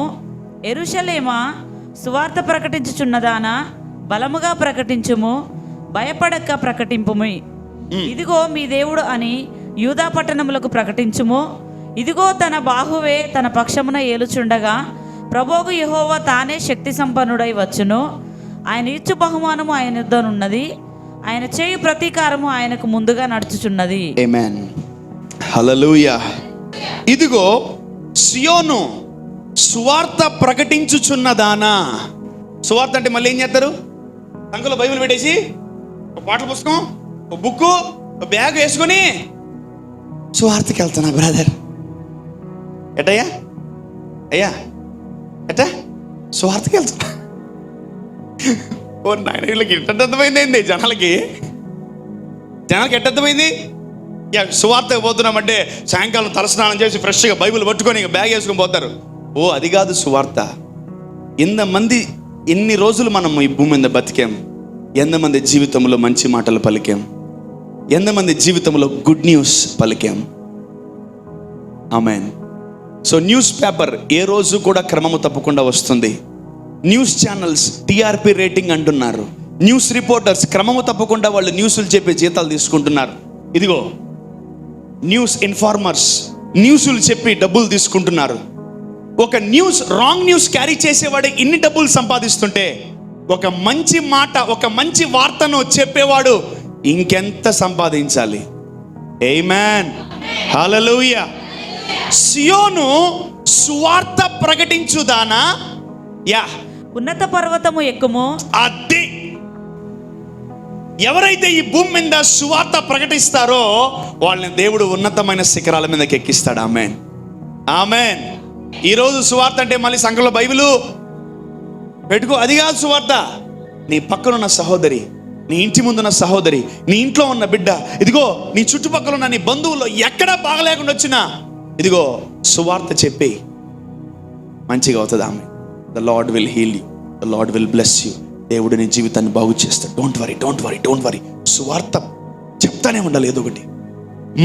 యెరూషలేమా, సువార్త ప్రకటించుచున్నదానా, బలముగా ప్రకటించుము, భయపడక ప్రకటింపుము. ఇదిగో మీ దేవుడు అని యూదా పట్టణములకు ప్రకటించుము. ఇదిగో తన బాహువే తన పక్షమున ఏలుచుండగా, ప్రభువు యెహోవా తానే శక్తి సంపన్నుడై వచ్చును. ఆయన ఇచ్చు బహుమానము ఆయన యుద్ధనున్నది, ఆయన చేయు ప్రతీకారము ఆయనకు ముందుగా నడుచుచున్నది. ఆమేన్. హల్లెలూయా. ఇదిగో సియోను సువార్త ప్రకటించుచున్నదానా. సువార్త అంటే మళ్ళీ ఏం చేస్తారు? సంకలో బైబిల్ పెట్టేసి ఒక పాటల పుస్తకం, ఒక బుక్కు, ఒక బ్యాగ్ వేసుకొని సువార్తకి వెళ్తున్నా బ్రదర్. ఎటయ్యా అయ్యా ఎట సువార్తకి వెళ్తున్నా. ఓ నాయన, వీళ్ళకి ఎట్టర్థమైంది ఏంది? జనాలకి ఎట్టర్థమైంది? సువార్తకు పోతున్నామంటే సాయంకాలం తలస్నానం చేసి ఫ్రెష్గా బైబిల్ పట్టుకొని బ్యాగ్ వేసుకొని పోతారు. ఓ అది కాదు సువార్త. ఎంతమంది ఎన్ని రోజులు మనం ఈ భూమి మీద బతికాం, ఎంతమంది జీవితంలో మంచి మాటలు పలికాం, ఎంతమంది జీవితంలో గుడ్ న్యూస్ పలికాం. ఆమేన్. సో న్యూస్ పేపర్ ఏ రోజు కూడా క్రమము తప్పకుండా వస్తుంది. న్యూస్ ఛానల్స్ టీఆర్పీ రేటింగ్ అంటున్నారు. న్యూస్ రిపోర్టర్స్ క్రమము తప్పకుండా వాళ్ళు న్యూస్లు చెప్పే జీతాలు తీసుకుంటున్నారు. ఇదిగో న్యూస్ ఇన్ఫార్మర్స్ న్యూస్లు చెప్పి డబ్బులు తీసుకుంటున్నారు. ఒక న్యూస్ రాంగ్ న్యూస్ క్యారీ చేసేవాడు ఇన్ని డబ్బులు సంపాదిస్తుంటే, ఒక మంచి మాట, ఒక మంచి వార్తను చెప్పేవాడు ఇంకెంత సంపాదించాలి? ఆమేన్. హల్లెలూయా. సియోను సువార్త ప్రకటించుదానా, ఉన్నత పర్వతము ఎక్కుము. అది ఎవరైతే ఈ భూమి మీద సువార్త ప్రకటిస్తారో వాళ్ళని దేవుడు ఉన్నతమైన శిఖరాల మీదకి ఎక్కిస్తాడు. ఆమేన్. ఆమేన్. ఈరోజు సువార్త అంటే మళ్ళీ సంఘంలో బైబిలు పెట్టుకో, అది కాదు సువార్త. నీ పక్కనున్న సహోదరి, నీ ఇంటి ముందున్న సహోదరి, నీ ఇంట్లో ఉన్న బిడ్డ, ఇదిగో నీ చుట్టుపక్కల ఉన్న నీ బంధువుల్లో ఎక్కడా బాగలేకుండా వచ్చినా ఇదిగో సువార్త చెప్పి మంచిగా అవుతుంది. ఆమె the Lord will heal you, the Lord will bless you. దేవుడు నీ జీవితాన్ని బాగు చేస్తాడు. Don't worry, don't worry, don't worry. సువార్త చెప్తానే ఉండాలి, ఏదో ఒకటి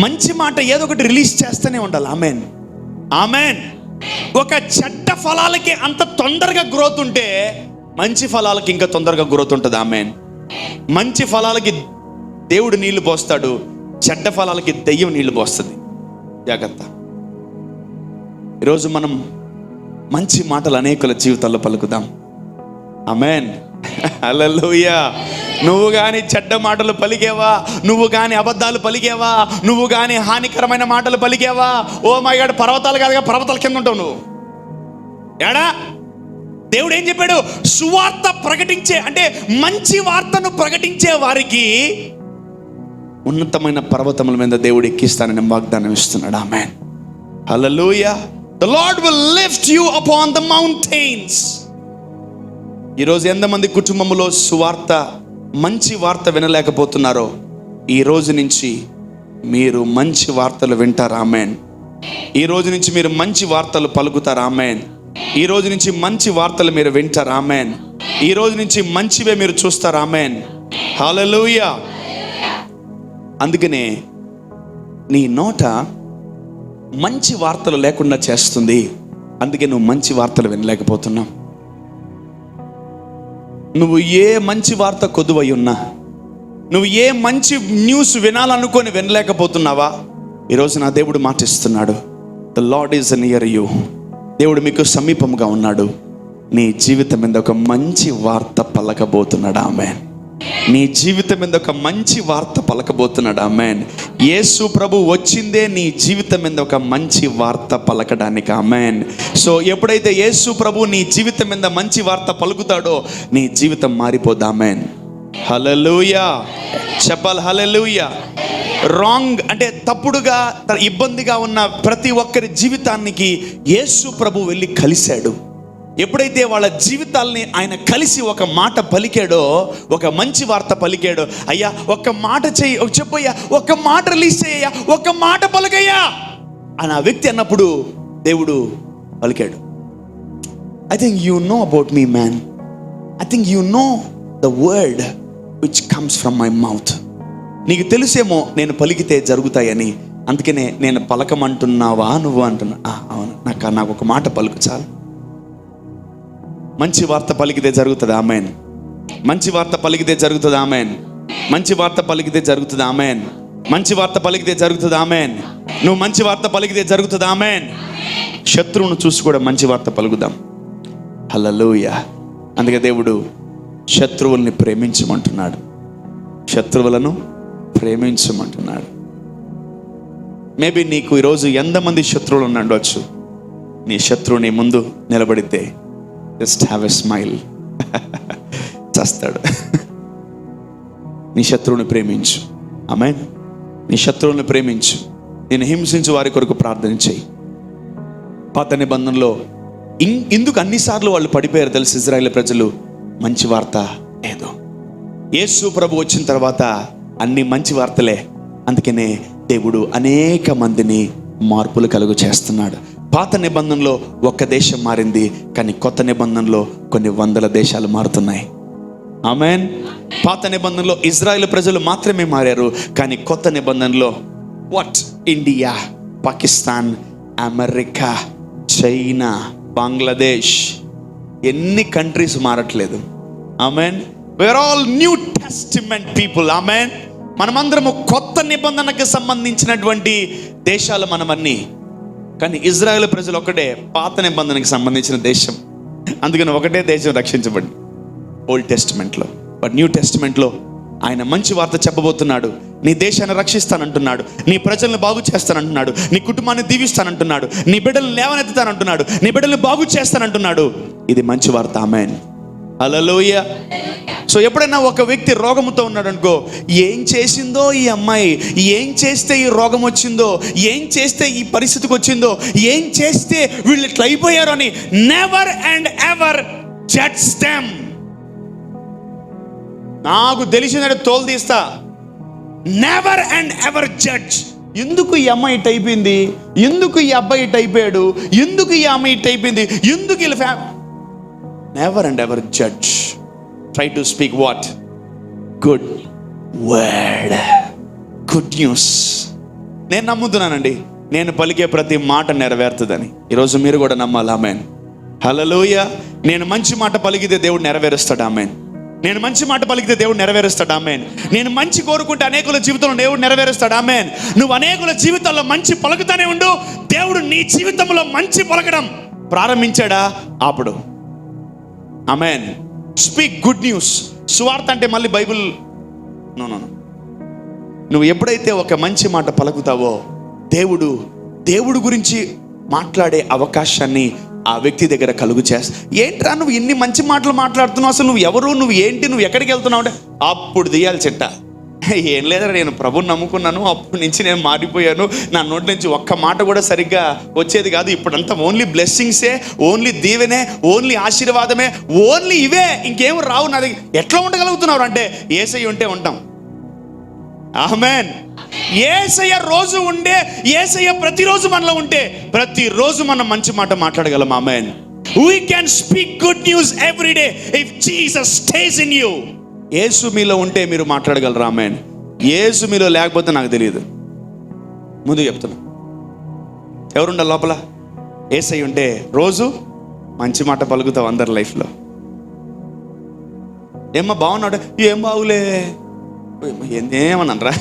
మంచి మాట ఏదో ఒకటి రిలీజ్ చేస్తూనే ఉండాలి. ఆమేన్. ఆమేన్. ఒక చెడ్డ ఫలాలకి అంత తొందరగా గ్రోత్ ఉంటే మంచి ఫలాలకి ఇంకా తొందరగా గ్రోత్ ఉంటుంది. ఆమేన్. మంచి ఫలాలకి దేవుడు నీళ్లు పోస్తాడు, చెడ్డ ఫలాలకి దెయ్యం నీళ్లు పోస్తుంది. జాగ్రత్త. ఈరోజు మనం మంచి మాటలు అనేకుల జీవితాల్లో పలుకుదాం. ఆమేన్. హల్లెలూయా. నువ్వు కానీ చెడ్డ మాటలు పలికేవా, నువ్వు కానీ అబద్ధాలు పలికేవా, నువ్వు కానీ హానికరమైన మాటలు పలికేవా, ఓ మై గాడ్, పర్వతాలు కాదుగా, పర్వతాల కింద ఉంటావు నువ్వు. ఏడా దేవుడు ఏం చెప్పాడు? సువార్త ప్రకటించే, అంటే మంచి వార్తను ప్రకటించే వారికి ఉన్నతమైన పర్వతముల మీద దేవుడు ఎక్కిస్తానని వాగ్దానం ఇస్తున్నాడు. ఆమేన్. హల్లెలూయా. The Lord will lift you upon the mountains. ఈరోజు ఎంతమంది కుటుంబంలో సువార్త, మంచి వార్త వినలేకపోతున్నారో ఈ రోజు నుంచి మీరు మంచి వార్తలు వింటారు. ఆమేన్. ఈ రోజు నుంచి మీరు మంచి వార్తలు పలుకుతారు. ఆమేన్. ఈ రోజు నుంచి మంచి వార్తలు మీరు వింటారు. ఆమేన్. ఈ రోజు నుంచి మంచివే మీరు చూస్తారు. ఆమేన్. హల్లెలూయా. అందుకనే నీ నోట మంచి వార్తలు లేకుండా చేస్తుంది. అందుకే నువ్వు మంచి వార్తలు వినలేకపోతున్నావు. నువ్వు ఏ మంచి వార్త కొదువై ఉన్నా, నువ్వు ఏ మంచి న్యూస్ వినాలనుకొని వినలేకపోతున్నావా? ఈరోజు నా దేవుడు మాటిస్తున్నాడు. The Lord is near you. దేవుడు మీకు సమీపంగా ఉన్నాడు. నీ జీవితం మీద ఒక మంచి వార్త పలకబోతున్నాడు. ఆమేన్. నీ జీవితం మీద ఒక మంచి వార్త పలకబోతున్నాడు. ఆమేన్. యేసు ప్రభు వచ్చిందే నీ జీవితం మీద ఒక మంచి వార్త పలకడానికి. ఆమేన్. సో ఎప్పుడైతే యేసు ప్రభు నీ జీవితం మీద మంచి వార్త పలుకుతాడో నీ జీవితం మారిపోద్ది. ఆమేన్. హల్లెలూయా. చెప్పాలి హల్లెలూయా. రాంగ్ అంటే తప్పుడుగా, ఇబ్బందిగా ఉన్న ప్రతి ఒక్కరి జీవితానికి యేసు ప్రభు వెళ్ళి కలిశాడు. ఎప్పుడైతే వాళ్ళ జీవితాల్ని ఆయన కలిసి ఒక మాట పలికాడో, ఒక మంచి వార్త పలికాడో, అయ్యా ఒక్క మాట చెయ్యి, చెప్పయ్యా ఒక్క మాట రిలీజ్ చేయ్యా, ఒక్క మాట పలకయ్యా అని ఆ వ్యక్తి అన్నప్పుడు దేవుడు పలికాడు. I think you know about me man, I think you know the word which comes from my mouth. నీకు తెలుసేమో నేను పలికితే జరుగుతాయని, అందుకనే నేను పలకమంటున్నావా నువ్వు అంటున్నా. అవును, నాకు ఒక మాట పలుకు చాలు. మంచి వార్త పలికితే జరుగుతుంది, ఆమెన్. మంచి వార్త పలికితే జరుగుతుంది, ఆమెన్. మంచి వార్త పలికితే జరుగుతుంది, ఆమెన్. మంచి వార్త పలికితే జరుగుతుంది, ఆమెన్. నువ్వు మంచి వార్త పలికితే జరుగుతుంది, ఆమెన్. శత్రువును చూసి కూడా మంచి వార్త పలుకుదాం. హల్లెలూయా. అందుకే దేవుడు శత్రువుల్ని ప్రేమించమంటున్నాడు, శత్రువులను ప్రేమించమంటున్నాడు. మేబీ నీకు ఈరోజు ఎంతమంది శత్రువులు ఉండొచ్చు. నీ శత్రువు నీ ముందు నిలబడితే జస్ట్ హ్యావ్ ఎ స్మైల్, చేస్తాడు. నీ శత్రువుని ప్రేమించు, ఆమేన్. నీ శత్రువుని ప్రేమించు. నేను హింసించు వారి కొరకు ప్రార్థన చేయి. పాత నిబంధనలో ఇందుకు అన్నిసార్లు వాళ్ళు పడిపోయారు తెలుసు ఇజ్రాయేల్ ప్రజలు? మంచి వార్త ఏదో. యేసు ప్రభు వచ్చిన తర్వాత అన్ని మంచి వార్తలే. అందుకనే దేవుడు అనేక మందిని మార్పులు కలుగు చేస్తున్నాడు. పాత నిబంధనలో ఒక్క దేశం మారింది, కానీ కొత్త నిబంధనలో కొన్ని వందల దేశాలు మారుతున్నాయి, ఆమేన్. పాత నిబంధనలో ఇజ్రాయేల్ ప్రజలు మాత్రమే మారారు, కానీ కొత్త నిబంధనలో India, Pakistan, America, China, Bangladesh, ఎన్ని కంట్రీస్ మారట్లేదు, ఆమేన్. We're all New Testament people, ఆమేన్. మనమందరము కొత్త నిబంధనకు సంబంధించినటువంటి దేశాలు మనమన్నీ. కానీ ఇజ్రాయేల్ ప్రజలు ఒకటే పాత నిబంధనకు సంబంధించిన దేశం. అందుకని ఒకటే దేశం రక్షించబడింది ఓల్డ్ టెస్టిమెంట్లో. బట్ న్యూ టెస్టిమెంట్లో ఆయన మంచి వార్త చెప్పబోతున్నాడు. నీ దేశాన్ని రక్షిస్తానంటున్నాడు, నీ ప్రజల్ని బాగు చేస్తానంటున్నాడు, నీ కుటుంబాన్ని దీవిస్తానంటున్నాడు, నీ బిడ్డలను లేవనెత్తుతానంటున్నాడు, నీ బిడ్డలను బాగు చేస్తానంటున్నాడు. ఇది మంచి వార్త, ఆమేన్. హల్లెలూయా. సో ఎప్పుడైనా ఒక వ్యక్తి రోగముతో ఉన్నాడు అనుకో, ఏం చేసిందో ఈ అమ్మాయి, ఏం చేస్తే ఈ రోగం వచ్చిందో, ఏం చేస్తే ఈ పరిస్థితికి వచ్చిందో, ఏం చేస్తే వీళ్ళు ఇట్లా అయిపోయారు అని never and ever judge them. నాకు తెలిసిందంటే తోలు తీస్తా. Never and ever judge. ఎందుకు ఈ అమ్మాయి ఇట్ అయిపోయింది, ఎందుకు ఈ అబ్బాయి ఇట్ అయిపోయాడు, ఎందుకు ఈ అమ్మాయి ఇట్ అయిపోయింది, ఎందుకు వీళ్ళ never and ever judge. Try to speak what? Good word, good news. నేను నమ్ముతున్నానండి, నేను పలికే ప్రతి మాట నెరవేరుతుందని. ఈరోజు మీరు కూడా నమ్మాలి, ఆమేన్. హల్లెలూయా. నేను మంచి మాట పలికితే దేవుడు నెరవేరుస్తాడు, ఆమేన్. నేను మంచి మాట పలికితే దేవుడు నెరవేరుస్తాడు, ఆమేన్. నేను మంచి కోరుకుంటే అనేకుల జీవితంలో దేవుడు నెరవేరుస్తాడు, ఆమేన్. నువ్వు అనేకుల జీవితాల్లో మంచి పలుకుతానే ఉండు. దేవుడు నీ జీవితంలో మంచి పలకడం ప్రారంభించాడా అప్పుడు, ఆమేన్. Speak good news. సువార్త అంటే మళ్ళీ బైబిల్ నో. నువ్వు ఎప్పుడైతే ఒక మంచి మాట పలుకుతావో దేవుడు గురించి మాట్లాడే అవకాశాన్ని ఆ వ్యక్తి దగ్గర కలుగు చేస్తా. ఏంట్రా నువ్వు ఇన్ని మంచి మాటలు మాట్లాడుతున్నావు, అసలు నువ్వు ఎవరు, నువ్వు ఏంటి, నువ్వు ఎక్కడికి వెళ్తున్నావు అంటే అప్పుడు తీయాలి చిట్ట. ఏం లేదా, నేను ప్రభుని నమ్ముకున్నాను, అప్పటి నుంచి నేను మారిపోయాను, నా నోటి నుంచి ఒక్క మాట కూడా సరిగ్గా వచ్చేది కాదు, ఇప్పుడంతా ఓన్లీ బ్లెస్సింగ్సే, ఓన్లీ దీవెనే, ఓన్లీ ఆశీర్వాదమే, ఓన్లీ ఇవే, ఇంకేం రావు నా దగ్గర. ఎట్లా ఉండగలుగుతున్నారు అంటే యేసయ్య ఉంటే ఉంటాం, ఆమేన్. యేసయ్య రోజు ఉండే, యేసయ్య ప్రతిరోజు మనలో ఉంటే ప్రతిరోజు మనం మంచి మాట మాట్లాడగలం, ఆమేన్. We can speak good news every day if Jesus stays in you. యేసు మీలో ఉంటే మీరు మాట్లాడగలరు, ఆమేన్. యేసు మీలో లేకపోతే నాకు తెలియదు, ముందు చెప్తున్నా. ఎవరుండాలి లోపల? యేసయ్య ఉంటే రోజు మంచి మాట పలుకుతావు అందరి లైఫ్లో. ఏమ్మా బాగున్నాడు, ఏం బాగులే, ఏమన్నారా,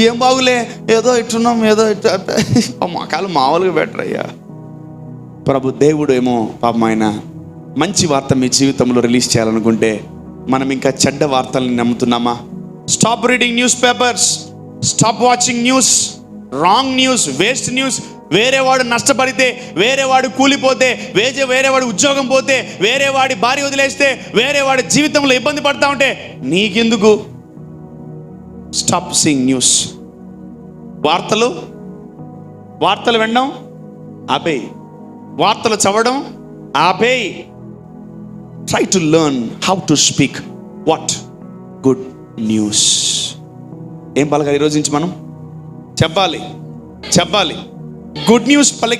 ఏం బాగులే, ఏదో ఇట్టున్నాం, ఏదో ఇట్టు, మా కాలు మామూలుగా బెటర్ అయ్యా. ప్రభు దేవుడు ఏమో పాపం ఆయన మంచి వార్త మీ జీవితంలో రిలీజ్ చేయాలనుకుంటే మనం ఇంకా చెడ్డ వార్తల్ని నమ్ముతున్నామా? Stop reading newspapers, stop watching news, wrong news, waste news. వేరేవాడు నష్టపడితే, వేరేవాడు కూలిపోతే, వేరేవాడు ఉద్యోగం పోతే, వేరేవాడి భార్య వదిలేస్తే, వేరేవాడి జీవితంలో ఇబ్బంది పడతా ఉంటే నీకెందుకు? Stop seeing news. వార్తలు వినడం ఆపేయి, వార్తలు చదవడం ఆపేయి. Try to learn how to speak what? Good news. ఏం పలకాలి ఈరోజు నుంచి మనం? చెప్పాలి గుడ్ న్యూస్ పలికి